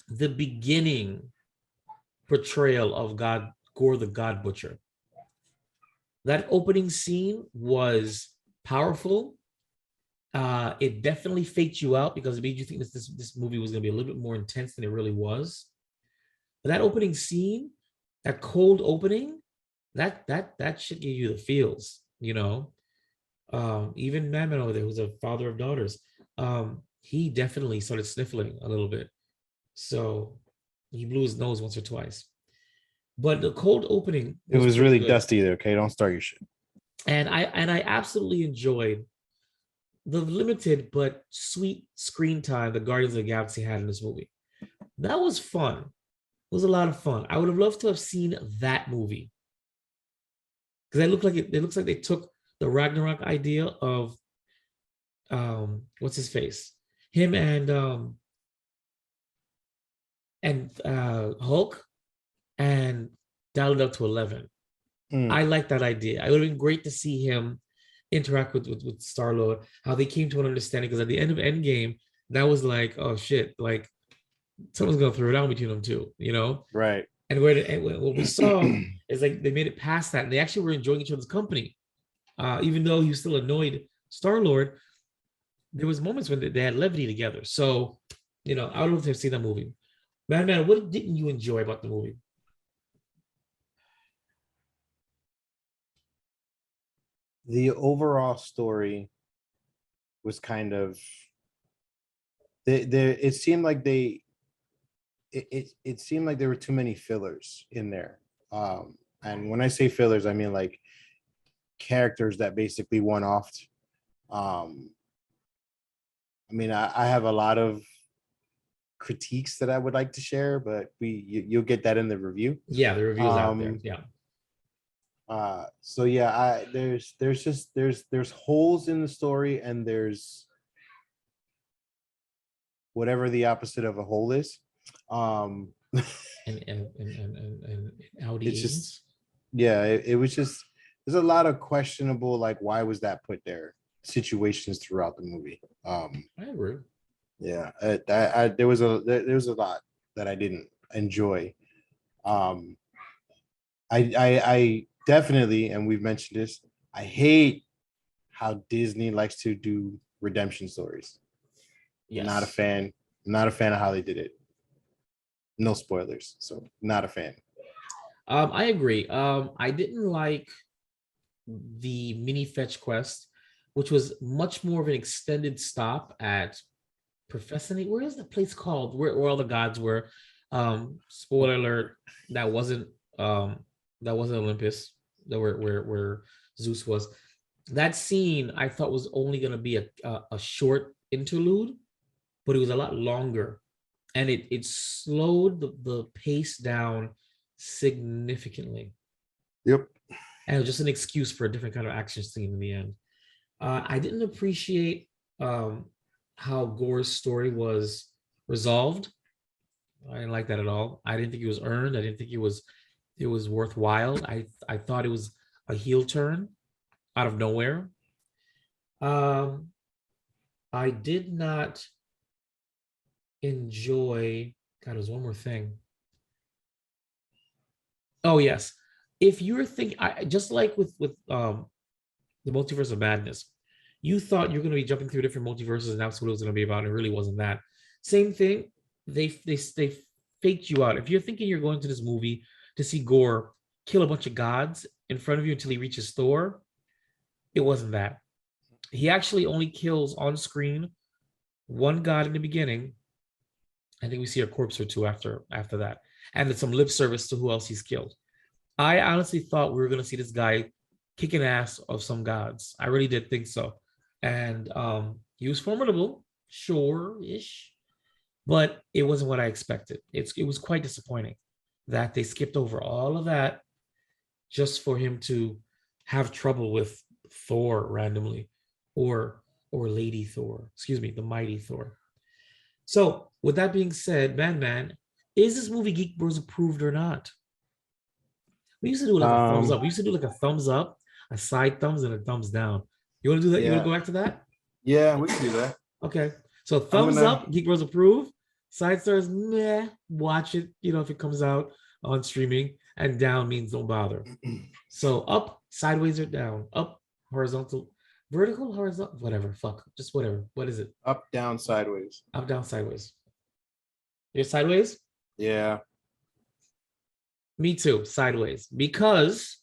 the beginning portrayal of God, Gore the God Butcher. That opening scene was powerful. It definitely faked you out because it made you think this movie was going to be a little bit more intense than it really was. But that opening scene, that cold opening, that should give you the feels, you know. Even Mammon over there, who's a father of daughters, he definitely started sniffling a little bit. So he blew his nose once or twice. But the cold opening It was pretty really good. dusty there. Okay, don't start your shit. And I absolutely enjoyed the limited but sweet screen time the Guardians of the Galaxy had in this movie. That was fun. It was a lot of fun. I would have loved to have seen that movie. Because it looks like they took the Ragnarok idea of what's his face? Him and Hulk, and dialed it up to 11. I like that idea. It would have been great to see him interact with Star-Lord, how they came to an understanding, because at the end of Endgame, that was like, oh shit, like someone's gonna throw it down between them two, you know? Right. And what we saw is like they made it past that, and they actually were enjoying each other's company. Even though he was still annoyed Star-Lord, there was moments when they had levity together. So, you know, I would love to have seen that movie. Man, what didn't you enjoy about the movie? The overall story was kind of it seemed like it seemed like there were too many fillers in there. And when I say fillers, I mean like characters that basically one-offed. I mean, I have a lot of critiques that I would like to share, but you'll get that in the review. Yeah, the review is out there. Yeah. So yeah, there's holes in the story, and there's whatever the opposite of a hole is. And Audi. It's just, yeah, it was just, there's a lot of questionable, like, why was that put there situations throughout the movie. I agree. Yeah, there was a lot that I didn't enjoy. I definitely, and we've mentioned this, I hate how Disney likes to do redemption stories. Yes. Not a fan. Not a fan of how they did it. No spoilers, so not a fan. I agree. I didn't like the mini fetch quest, which was much more of an extended stop at Professor. Where is the place called? Where all the gods were? Spoiler alert, that wasn't Olympus. That where Zeus was. That scene I thought was only going to be a short interlude, but it was a lot longer, and it slowed the pace down significantly. Yep. And it was just an excuse for a different kind of action scene in the end. I didn't appreciate how Gore's story was resolved. I didn't like that at all. I didn't think it was earned. I didn't think it was worthwhile. I thought it was a heel turn out of nowhere. I did not enjoy. God, there's one more thing. Oh yes, if you're thinking, just like with the Multiverse of Madness, you thought you're going to be jumping through different multiverses, and that's what it was going to be about. And it really wasn't that. Same thing. They faked you out. If you're thinking you're going to this movie to see Gore kill a bunch of gods in front of you until he reaches Thor, it wasn't that. He actually only kills on screen one god in the beginning. I think we see a corpse or two after that, and there's some lip service to who else he's killed. I honestly thought we were going to see this guy kicking ass of some gods. I really did think so. And he was formidable, sure-ish, but it wasn't what I expected. It was quite disappointing that they skipped over all of that just for him to have trouble with Thor randomly, or Lady Thor, excuse me, the mighty Thor. So with that being said, man, is this movie Geek Bros approved or not? We used to do like a thumbs up. We used to do like a thumbs up, a side thumbs, and a thumbs down. You want to do that? Yeah. You want to go back to that? Yeah, we can do that. Okay. So thumbs up, Geek Bros approve. Side stars, meh, watch it, if it comes out. on streaming, and down means don't bother. So up, sideways, or down? Up, horizontal, vertical, horizontal, whatever. Fuck, just whatever. What is it? Up, down, sideways. Up, down, sideways. You're sideways? Yeah. Me too, sideways. Because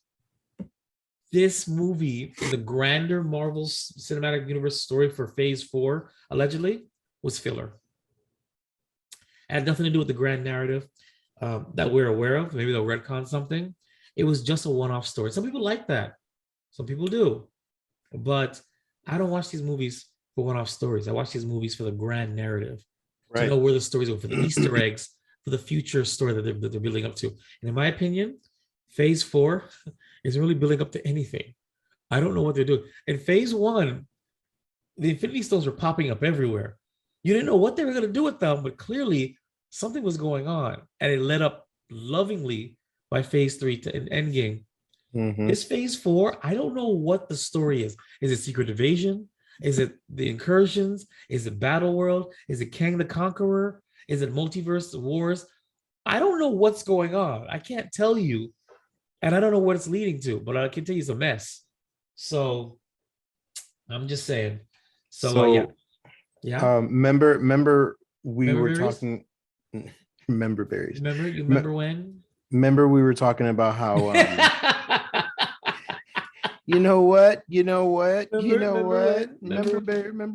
this movie, in the grander Marvel Cinematic Universe story for Phase 4, allegedly, was filler. It had nothing to do with the grand narrative that we're aware of. Maybe they'll retcon something. It was just a one-off story. Some people like that. Some people do. But I don't watch these movies for one-off stories. I watch these movies for the grand narrative. Right. To know where the stories go, for the Easter eggs, for the future story that they're building up to. And in my opinion, Phase 4 isn't really building up to anything. I don't know what they're doing. In Phase 1, the Infinity Stones were popping up everywhere. You didn't know what they were going to do with them, but clearly something was going on. And it led up lovingly by Phase 3 to an Endgame. This Phase 4, I don't know what the story is. Is it Secret Invasion? Is it the incursions? Is it Battle World? Is it Kang the Conqueror? Is it Multiverse Wars? I don't know what's going on. I can't tell you. And I don't know what it's leading to, but I can tell you it's a mess. So I'm just saying. So yeah. Yeah. Remember we Member were berries? talking member berries. Remember when? Remember we were talking about how you know what? Remember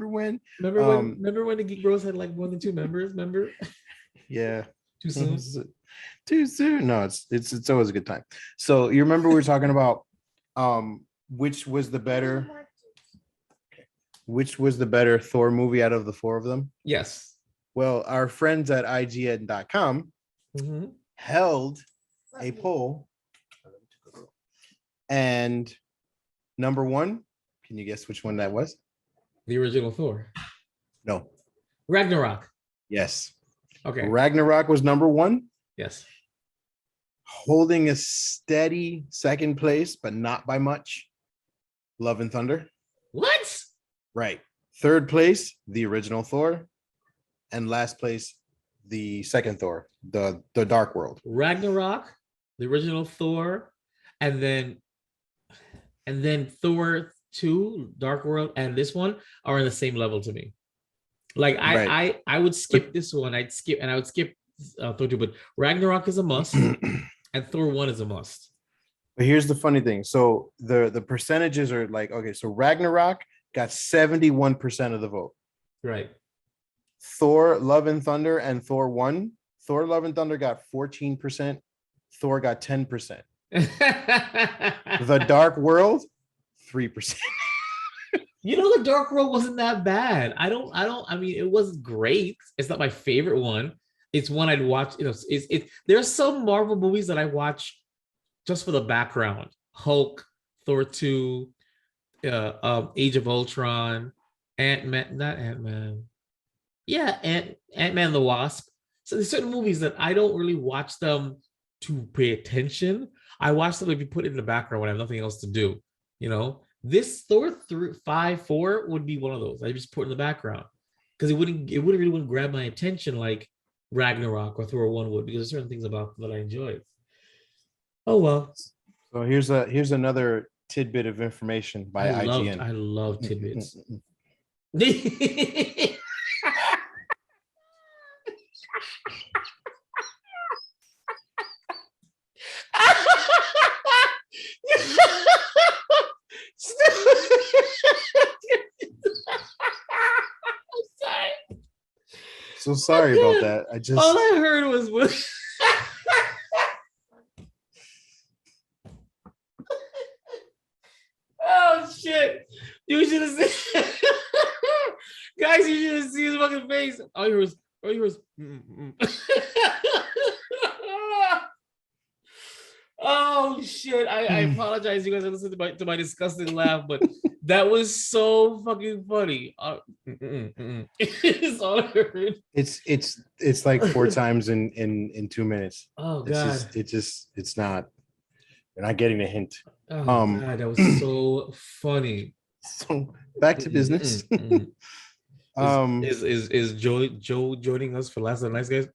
when? Remember when the Geek Bros had like more than 2 members? Remember? Yeah. Too soon. Too soon. No, it's always a good time. So you remember we were talking about which was the better Thor movie out of the 4 of them? Yes. Well, our friends at IGN.com held a poll, and number 1, can you guess which one that was? The original Thor. No. Ragnarok. Yes. Okay. Ragnarok was number 1. Yes. Holding a steady second place, but not by much, Love and Thunder. What? Right. Third place, the original Thor. And last place, the second Thor, the Dark World. Ragnarok, the original Thor, and then Thor 2, Dark World, and this one are on the same level to me. Like I would skip this one. I would skip Thor 2, but Ragnarok is a must, and Thor 1 is a must. But here's the funny thing. So the percentages are like, okay, so Ragnarok got 71% of the vote. Right. Thor, Love and Thunder, and Thor 1. Thor, Love and Thunder got 14%. Thor got 10%. The Dark World, 3%. You know, the Dark World wasn't that bad. I mean, it wasn't great. It's not my favorite one. It's one I'd watch. You know, there's some Marvel movies that I watch just for the background. Hulk, Thor 2, Age of Ultron, Ant-Man. Yeah, Ant-Man the Wasp. So there's certain movies that I don't really watch them to pay attention. I watch them if you put it in the background when I have nothing else to do. You know, this Thor 4 would be one of those I just put in the background because it wouldn't grab my attention like Ragnarok or Thor 1 would, because there's certain things about them that I enjoy. Oh well. So here's another tidbit of information by IGN. I love tidbits. So sorry about that. All I heard was oh shit. You should have seen guys, you should have seen his fucking face. All you heard was oh shit. I apologize, you guys are listening to my disgusting laugh, but that was so fucking funny. It's all I heard. It's like 4 times in 2 minutes. Oh god. It's not. You're not getting a hint. Oh god, that was so funny. So back to business. Is Joe joining us for Last of the Nice Guys?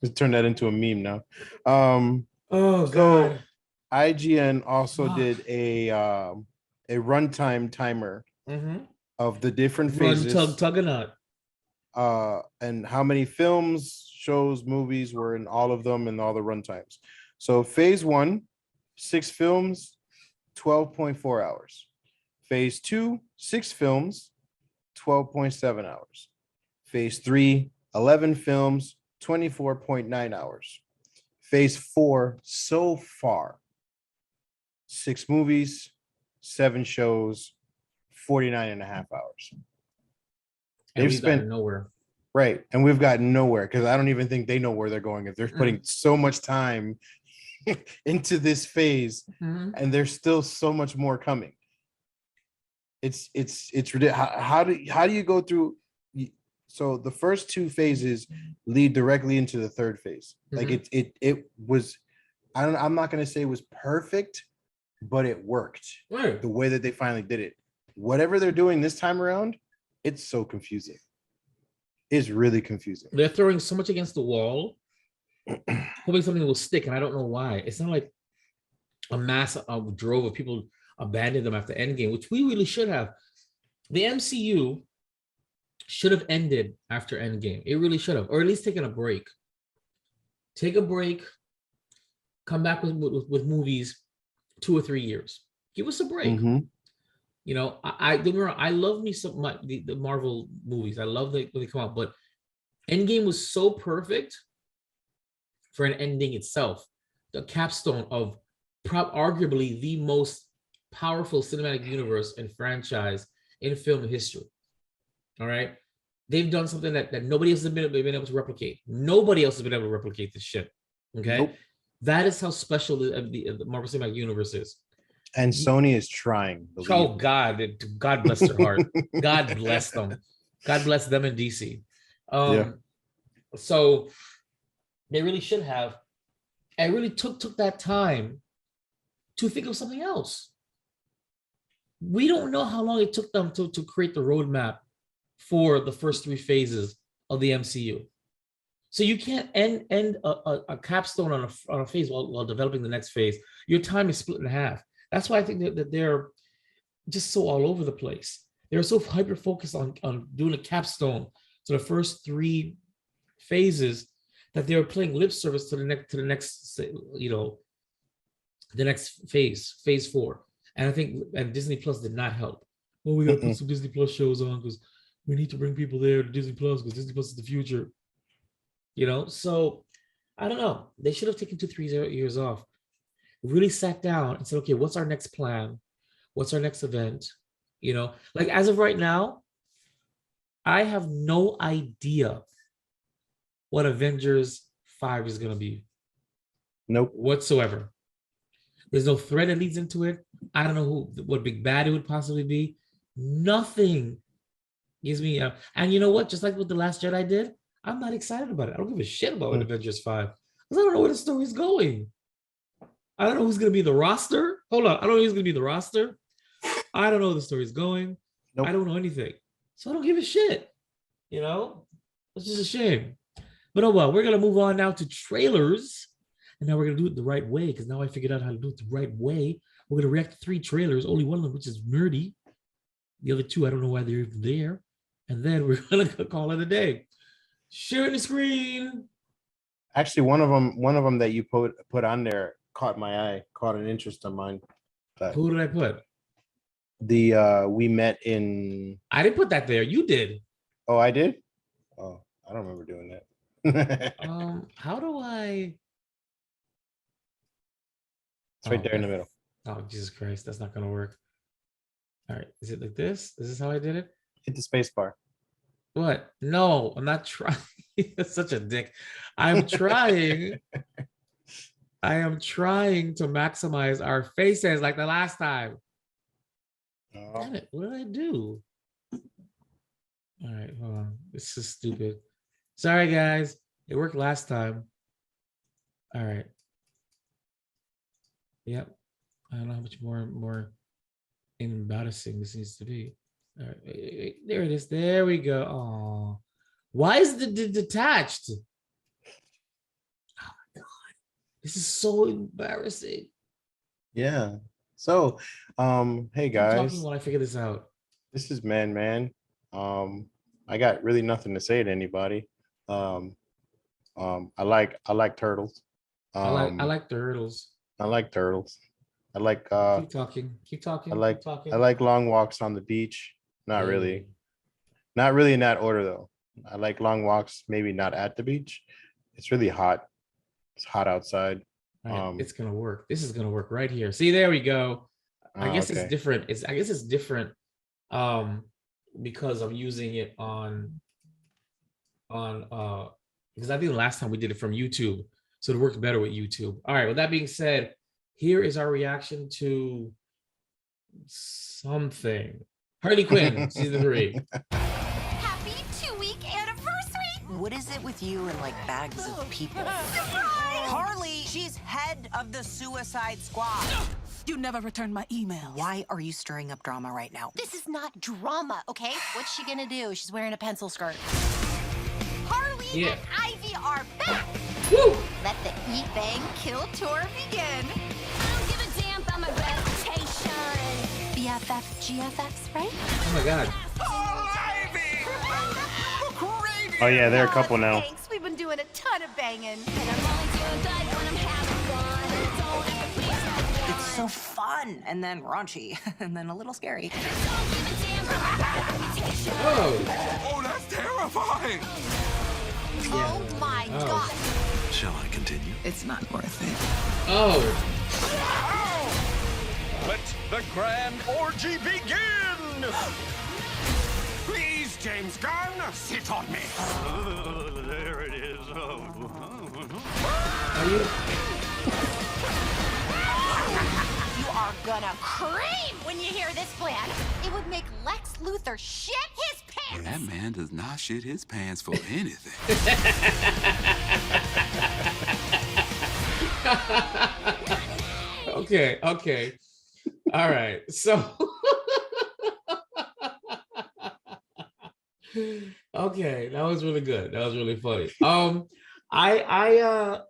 Just turn that into a meme now. Oh So God. IGN also Ah. did a runtime timer Mm-hmm. of the different Run phases, tug and nut. and how many films, shows, movies were in all of them and all the runtimes. So phase one, 6 films, 12.4 hours. Phase two, 6 films, 12.7 hours. Phase three, 11 films, 24.9 hours. Phase four, so far, 6 movies, 7 shows, 49 and a half hours. And They've we've gotten spent, nowhere. right, and we've gotten nowhere because I don't even think they know where they're going if they're putting so much time into this phase, Mm-hmm. and there's still so much more coming. It's ridiculous. How do you go through? So the first 2 phases lead directly into the third phase. Like it was. I'm not gonna say it was perfect, but it worked. Right. The way that they finally did it. Whatever they're doing this time around, it's so confusing. It's really confusing. They're throwing so much against the wall, hoping something will stick, and I don't know why. It's not like a mass of drove of people abandoned them after Endgame, which we really should have. The MCU should have ended after Endgame. It really should have, or at least taken a break. Take a break, come back with movies 2 or 3 years. Give us a break. Mm-hmm. You know, I don't remember. I love me some the Marvel movies. I love when they come out, but Endgame was so perfect for an ending itself. The capstone of arguably the most powerful cinematic universe and franchise in film history. All right. They've done something that nobody else has been able to replicate. Nobody else has been able to replicate this shit. Okay. Nope. That is how special the Marvel Cinematic Universe is. And Sony is trying. Oh God, God bless their heart. God bless them. God bless them in DC. Yeah. So they really should have. I really took that time to think of something else. We don't know how long it took them to create the roadmap for the first 3 phases of the MCU. So you can't end a capstone on a phase while developing the next phase. Your time is split in half. That's why I think that they're just so all over the place. They're so hyper focused on doing a capstone to the first 3 phases that they're playing lip service to the next the next phase 4. And I think Disney Plus did not help. Well, we got to put some Disney Plus shows on because we need to bring people there to Disney Plus because Disney Plus is the future. You know, so I don't know. They should have taken 2-3 years off. Really sat down and said, okay, what's our next plan? What's our next event? You know, like as of right now, I have no idea what Avengers 5 is going to be. Nope. Whatsoever. There's no thread that leads into it. I don't know what big bad it would possibly be. Nothing gives me and you know what? Just like what The Last Jedi did, I'm not excited about it. I don't give a shit about Avengers 5 because I don't know where the story's going. I don't know who's going to be the roster. Hold on. I don't know who's going to be the roster. I don't know where the story's going. Nope. I don't know anything. So I don't give a shit. You know? It's just a shame. But oh well, we're going to move on now to trailers. And now we're going to do it the right way because now I figured out how to do it the right way. We're going to react to 3 trailers, only one of them, which is nerdy. The other 2, I don't know why they're even there. And then we're going to call it a day. Share the screen. Actually, one of them that you put on there caught my eye, caught an interest of mine. Who did I put? The we met in. I didn't put that there. You did. Oh, I did? Oh, I don't remember doing that. How do I? It's right there in the middle. Oh, Jesus Christ, that's not gonna work. All right, is it like this? Is this how I did it? Hit the space bar. What? No, I'm not trying. That's such a dick. I'm trying. I am trying to maximize our faces like the last time. Oh. Damn it, what did I do? All right, hold on. This is stupid. Sorry, guys. It worked last time. All right. Yep. I don't know how much more embarrassing this needs to be. All right, wait. There it is. There we go. Oh, why is the detached? Oh my god, this is so embarrassing. Yeah. So, hey Keep talking guys, while I figure this out. this is Man. I got really nothing to say to anybody. Um, I like turtles. I like the hurdles. I like turtles. I like Keep talking. Keep talking. I Keep like talking. I like long walks on the beach. Not really. Hey. Not really in that order though. I like long walks, maybe not at the beach. It's really hot. It's hot outside. All right, Um, it's gonna work. This is gonna work right here. See, there we go. I guess it's okay. different. I guess it's different because I'm using it on because I think the last time we did it from YouTube, so it works better with YouTube. All right, with that being said, here is our reaction to something. Harley Quinn, season 3. Happy 2-week anniversary! What is it with you and like bags of people? Harley, she's head of the Suicide Squad. You never returned my emails. Why are you stirring up drama right now? This is not drama, okay? What's she gonna do? She's wearing a pencil skirt. Harley and Ivy are back! Woo! Let the Eat Bang Kill tour begin. I don't give a damn about my reputation. BFF, GFX, right? Oh my god. Oh yeah, they're a couple now. Thanks, we've been doing a ton of banging. And I'm only doing good when I'm having fun. Don't ever please stop. It's so fun and then raunchy and then a little scary. Don't give a damn about my reputation. Oh, Oh, that's terrifying! Oh my Oh. god. Shall I continue? It's not worth it. oh. Let the grand orgy begin! Please, James Gunn, sit on me. There it is. Are you? You are gonna cream when you hear this plan. It would make Lex Luthor shit his pants. That man does not shit his pants for anything. Okay. All right. So okay, that was really good. That was really funny. I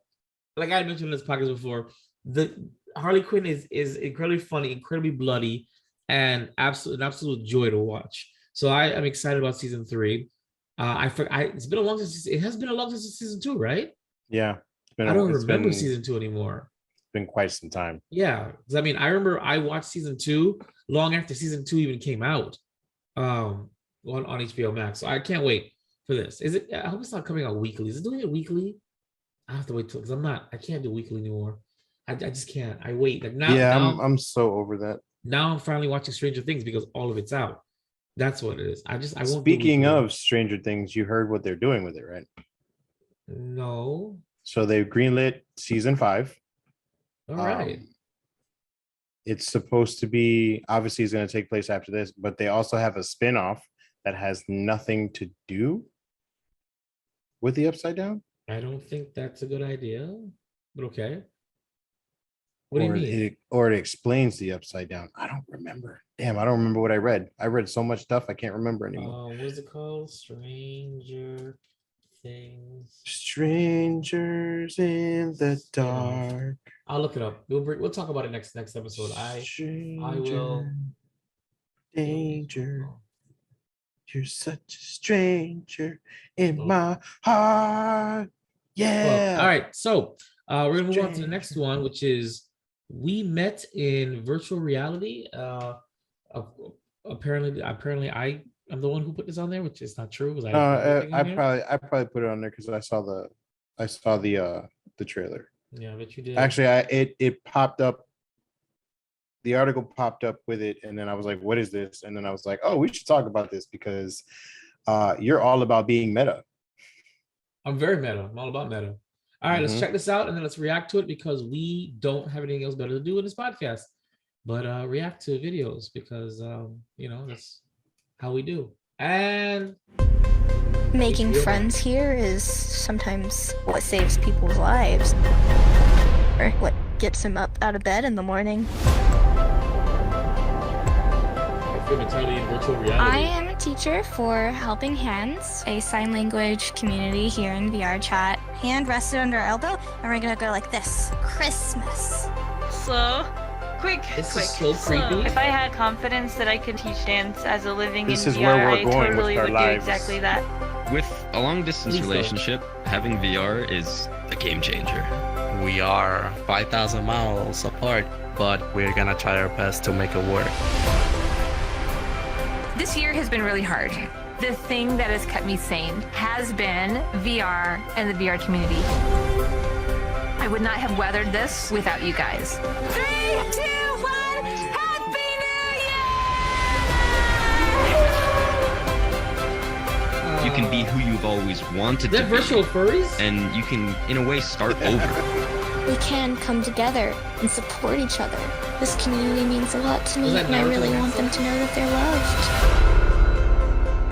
like I mentioned in this podcast before, the Harley Quinn is incredibly funny, incredibly bloody, and an absolute joy to watch. So I am excited about season 3. It's been a long since it has been a long since season 2, right? Yeah. I don't remember season 2 anymore. Been quite some time. Yeah, because I mean, I remember I watched season 2 long after season 2 even came out, on HBO Max. So I can't wait for this. Is it? I hope it's not coming out weekly. Is it doing it weekly? I have to wait till because I can't do weekly anymore. I just can't. I wait like now. Yeah, now, I'm so over that. now I'm finally watching Stranger Things because all of it's out. That's what it is. I won't. do Speaking weekly. of Stranger Things, you heard what they're doing with it, right? No. So they've greenlit season 5. All right. It's supposed to be, obviously it's going to take place after this, but they also have a spin-off that has nothing to do with the Upside Down. I don't think that's a good idea, but okay. What do you mean? Or it explains the Upside Down. I don't remember. Damn, I don't remember what I read. I read so much stuff I can't remember anymore. What is it called? Stranger Things. Strangers in the dark. I'll look it up. We'll talk about it next episode. I will. Danger. You're such a stranger in Oh. my heart. Yeah. Well, all right. So we're gonna move on to the next one, which is We Met in Virtual Reality. Apparently I'm the one who put this on there, which is not true. Because I probably put it on there because I saw the trailer. Yeah, but you did. Actually, it popped up. The article popped up with it, and then I was like, "What is this?" And then I was like, "Oh, we should talk about this because you're all about being meta." I'm very meta. I'm all about meta. All right, let's Mhm. check this out and then let's react to it because we don't have anything else better to do in this podcast, but react to videos because that's how we do. And Making friends here is sometimes what saves people's lives, or what gets them up out of bed in the morning. film entirely in virtual reality? I am a teacher for Helping Hands, a sign language community here in VR chat. Hand rested under our elbow, and we're gonna go like this. Christmas. Slow. Quick. This is so creepy. If I had confidence that I could teach dance as a living This in is VR, where we're I going totally with our would lives. do exactly that. With a long-distance Please don't. relationship, having VR is a game changer. We are 5,000 miles apart, but we're gonna try our best to make it work. This year has been really hard. The thing that has kept me sane has been VR and the VR community. I would not have weathered this without you guys. 3, 2, 1, Happy New Year! You can be who you've always wanted Is to that be, virtual furries? and you can, in a way, start over. We can come together and support each other. This community means a lot to me, that and I Naruto really next want them to know that they're loved.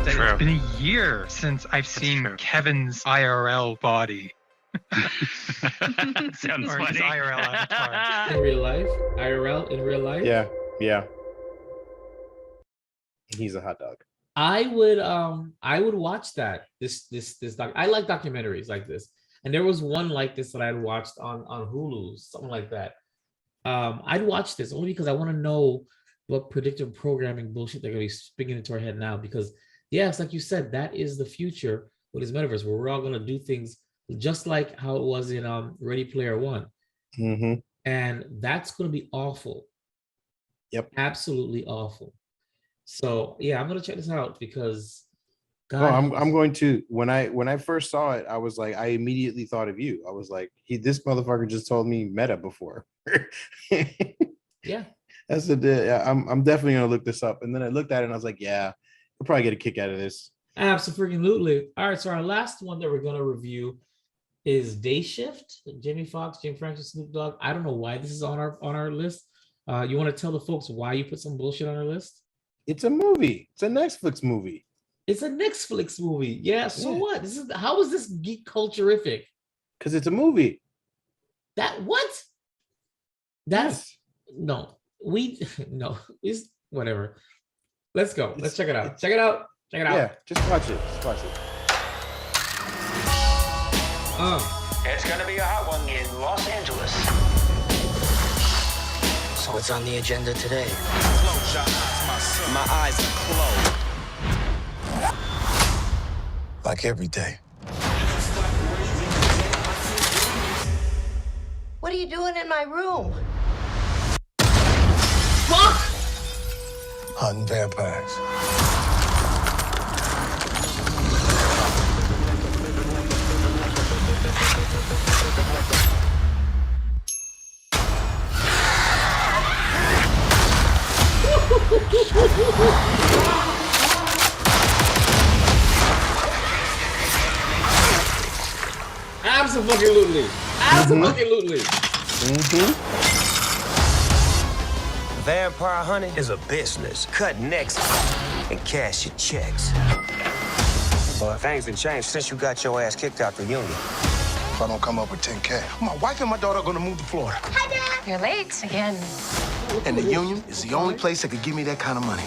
It's been a year since I've seen Kevin's IRL body. Sounds Or his funny. IRL avatar. In real life? IRL in real life? Yeah, yeah. He's a hot dog. I would watch that. This doc. I like documentaries like this. And there was one like this that I'd watched on Hulu, something like that. I'd watch this only because I want to know what predictive programming bullshit they're gonna be speaking into our head now. Because yes, like you said, that is the future with this metaverse, where we're all gonna do things just like how it was in Ready Player One. Mm-hmm. And that's gonna be awful. Yep. Absolutely awful. So yeah, I'm gonna check this out because No, I'm going to. When I first saw it, I was like, I immediately thought of you. I was like, this motherfucker just told me meta before. Yeah. That's I'm definitely gonna look this up. And then I looked at it and I was like, yeah, we'll probably get a kick out of this. Absolutely. All right, so our last one that we're gonna review is Day Shift. Jamie Foxx, Jim Francis, Snoop Dogg. I don't know why this is on our list. You want to tell the folks why you put some bullshit on our list? It's a movie. It's a Netflix movie. It's a Netflix movie. Yeah. So what? How is this geek culturific? Because it's a movie. That what? That's no. No. It's whatever. Let's go. Let's check it out. Check it out. Check it out. Yeah, just watch it. Just watch it. It's gonna be a hot one in Los Angeles. So it's on the agenda today. My eyes are closed. Like every day. What are you doing in my room? Fuck! Hunting vampires. Absolutely. Absolutely. Vampire hunting is a business. Cut necks and cash your checks. Well, things have changed since you got your ass kicked out the union. If I don't come up with 10K, my wife and my daughter are gonna move to Florida. Hi, Dad. You're late again. And the union is the only place that could give me that kind of money.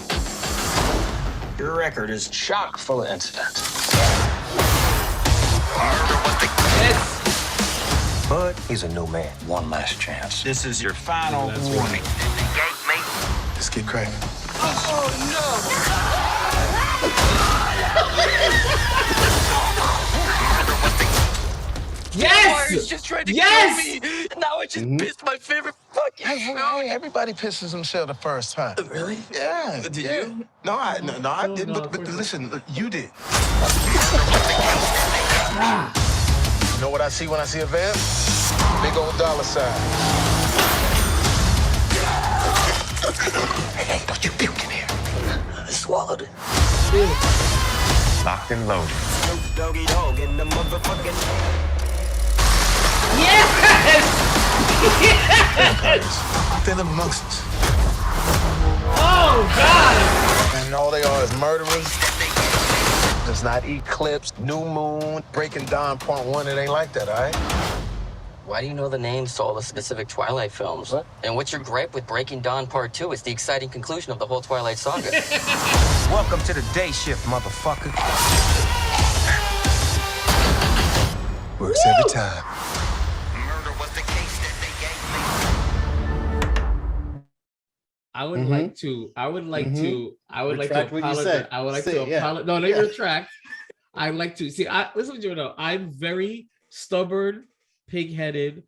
Your record is chock full of incidents. But he's a new man. One last chance. This is your final warning. Let's get cracking. Yes! Just tried to Yes! kill me. Now I just missed my favorite fucking hey, everybody pisses himself the first time. Really? Yeah. Did you? No, I didn't. No, But listen, you did. Ah. You know what I see when I see a vamp? Big old dollar sign. Hey, don't you puke in here. I swallowed it. Locked and loaded. Doggy dog in the motherfucking. Yes! Yes! They're the amongst us. Oh, God! And all they are is murderers. It's not eclipse, new moon, breaking dawn, point one. It ain't like that, all right? Why do you know the names to all the specific Twilight films? What? And what's your gripe with Breaking Dawn Part 2? It's the exciting conclusion of the whole Twilight saga. Welcome to the day shift, motherfucker. Works every time. I would like to Retract what you apologize. said. I would like Say to it, yeah. apologize. No, Yeah. retract. I'd like to see. Listen to you know. I'm very stubborn, pig-headed,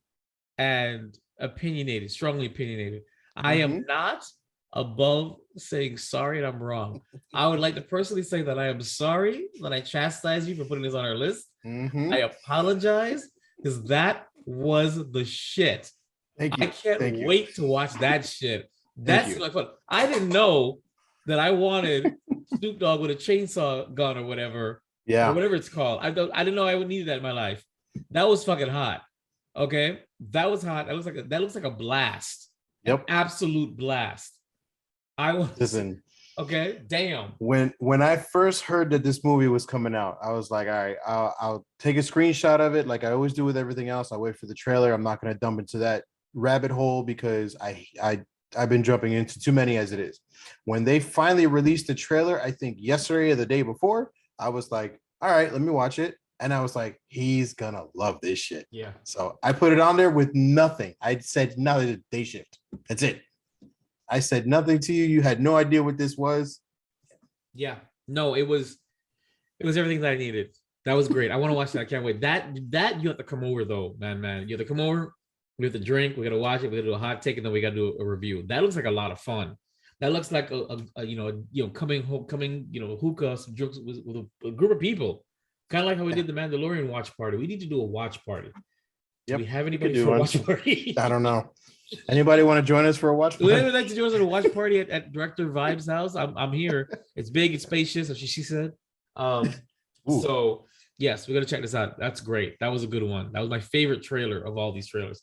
and opinionated. Strongly opinionated. I am not above saying sorry and I'm wrong. I would like to personally say that I am sorry that I chastised you for putting this on our list. I apologize because that was the shit. Thank you. I can't Thank you. wait to watch that shit. That's like fun. I didn't know that I wanted Snoop Dogg with a chainsaw gun or whatever. Yeah. Or whatever it's called. I didn't know I would need that in my life. That was fucking hot. Okay. That was hot. That looks like a blast. Yep. An absolute blast. Listen. Okay. Damn. When I first heard that this movie was coming out, I was like, all right, I'll take a screenshot of it. Like I always do with everything else. I'll wait for the trailer. I'm not going to dump into that rabbit hole because I've been jumping into too many as it is. When they finally released the trailer, I think yesterday or the day before, I was like, all right, let me watch it. And I was like, he's gonna love this shit. Yeah. So I put it on there with nothing. I said, no, it's a day shift. That's it. I said nothing to you. You had no idea what this was. Yeah. No, it was everything that I needed. That was great. I want to watch that. I can't wait. That you have to come over though, man. You have to come over. We have to drink. We got to watch it. We got to do a hot take, and then we got to do a review. That looks like a lot of fun. That looks like a coming hookah, some drinks with a group of people, kind of like how we did the Mandalorian watch party. We need to do a watch party. Do we have anybody for a watch party? I don't know. Anybody want to join us for a watch party? Would like to join us at a watch party at Director Vibe's house? I'm here. It's big. It's spacious. As she said. So yes, we're gonna check this out. That's great. That was a good one. That was my favorite trailer of all these trailers.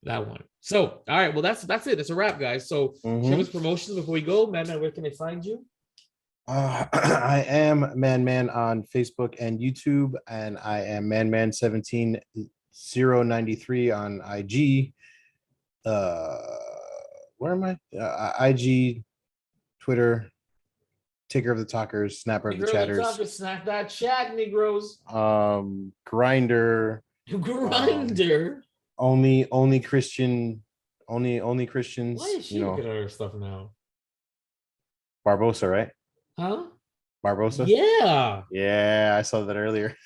That one. So, all right. Well, that's it. That's a wrap, guys. So, Shameless promotions before we go. Man, where can they find you? I am Man on Facebook and YouTube, and I am Man17093 on IG. Where am I? IG, Twitter, Taker of the Talkers, Snapper of the Chatters. Snap that chat, Negroes. Grinder. Only Christians. Why is she looking at her stuff now? Barbosa, right? Huh? Barbosa? Yeah. Yeah, I saw that earlier.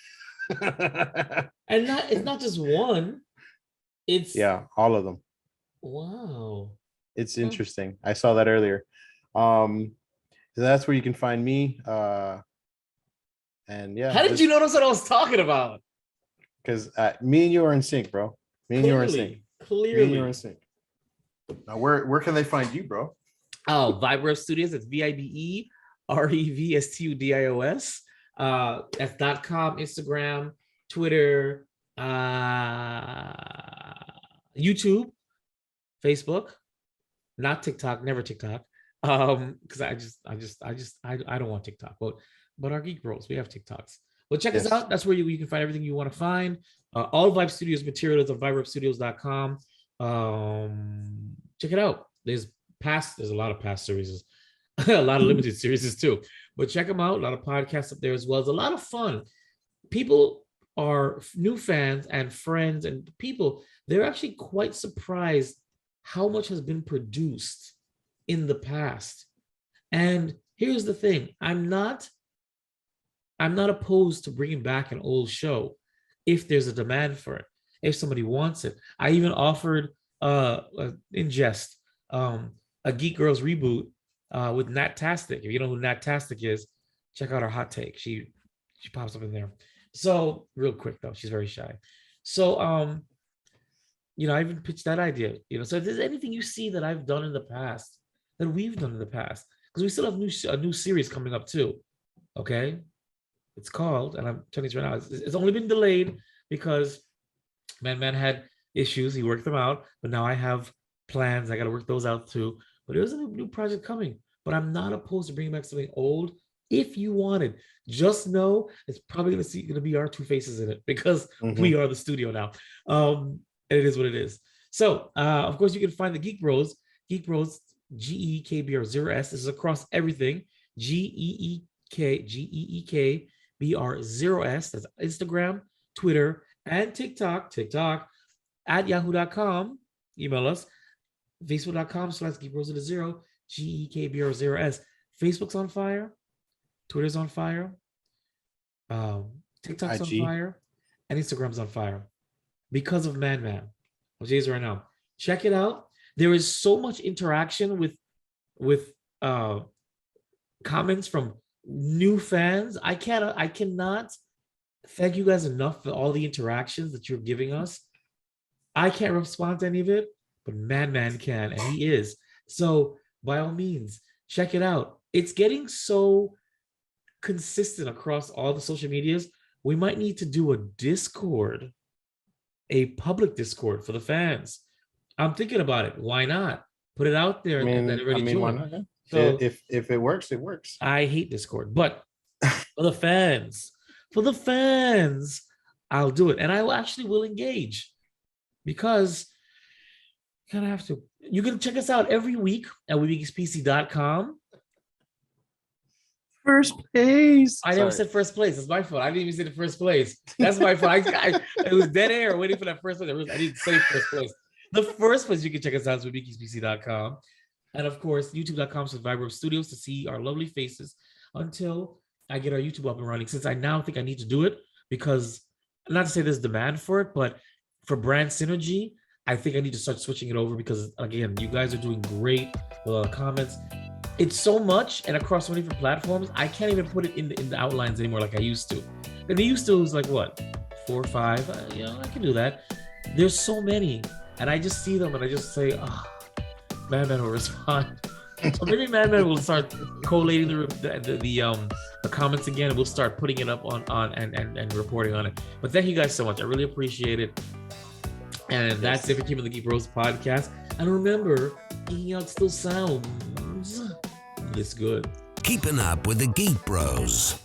And it's not just one. It's all of them. Wow. It's interesting. I saw that earlier. So that's where you can find me. And yeah. How did you notice what I was talking about? Because me and you are in sync, bro. Me and you are in sync. Clearly. Me and you are in sync. Now, where can they find you, bro? Oh, Vibe Studios. It's VIBEREVSTUDIOS. That's .com, Instagram, Twitter, YouTube, Facebook, not TikTok, never TikTok. Because I don't want TikTok, but our Geek Bros, we have TikToks. Well, check us out. That's where you can find everything you want to find. All Vibe Studios material is on vibeupstudios.com. Check it out. There's a lot of past series, a lot of limited series too. But check them out. A lot of podcasts up there as well. It's a lot of fun. People are new fans and friends and people. They're actually quite surprised how much has been produced in the past. And here's the thing: I'm not opposed to bringing back an old show if there's a demand for it, if somebody wants it. I even offered in jest a Geek Girls reboot with Nat-tastic. If you know who Nat-tastic is, check out our hot take. She pops up in there. So real quick though, she's very shy. So I even pitched that idea. So if there's anything you see that I've done in the past, that we've done in the past, because we still have a new series coming up too. Okay. It's called, and I'm telling you right now, it's only been delayed because Man had issues. He worked them out, but now I have plans. I got to work those out too. But there's a new project coming. But I'm not opposed to bringing back something old if you wanted. Just know it's probably going to be our two faces in it because we are the studio now. And it is what it is. So, of course, you can find the Geek Bros, GEEKBR0S. This is across everything. GEEKBR0S. That's Instagram, Twitter, and TikTok. At yahoo.com. Email us. Facebook.com/GeekBros0, GEEKBR0S. Facebook's on fire. Twitter's on fire. TikTok's IG. on fire. And Instagram's on fire. Because of Man. Jose's right now. Check it out. There is so much interaction with comments from new fans. I cannot thank you guys enough for all the interactions that you're giving us. I can't respond to any of it, but Man can, and he is. So by all means, check it out. It's getting so consistent across all the social medias. We might need to do a Discord, a public Discord for the fans. I'm thinking about it. Why not put it out there and let everybody join? Why not? So if it works, it works. I hate Discord, but for the fans, I'll do it, and I actually will engage because you have to. You can check us out every week at WeBeGeeksPC.com. First place. I never said first place. That's my fault. I didn't even say the first place. That's my fault. It was dead air waiting for that first place. I didn't say first place. The first place you can check us out is WeBeGeeksPC.com. And of course, youtube.com/Vibro Studios to see our lovely faces until I get our YouTube up and running. Since I now think I need to do it because, not to say there's demand for it, but for brand synergy, I think I need to start switching it over because, again, you guys are doing great with all the comments. It's so much and across so many different platforms, I can't even put it in the outlines anymore like I used to. And the used to was like, what, 4 or 5? I can do that. There's so many. And I just see them and I just say, Man will respond. So maybe Man will start collating the comments again, and we'll start putting it up on and reporting on it. But thank you guys so much. I really appreciate it. And that's it for Keepin the Geek Bros podcast. And remember, geeking out still sounds this good. Keeping up with the Geek Bros.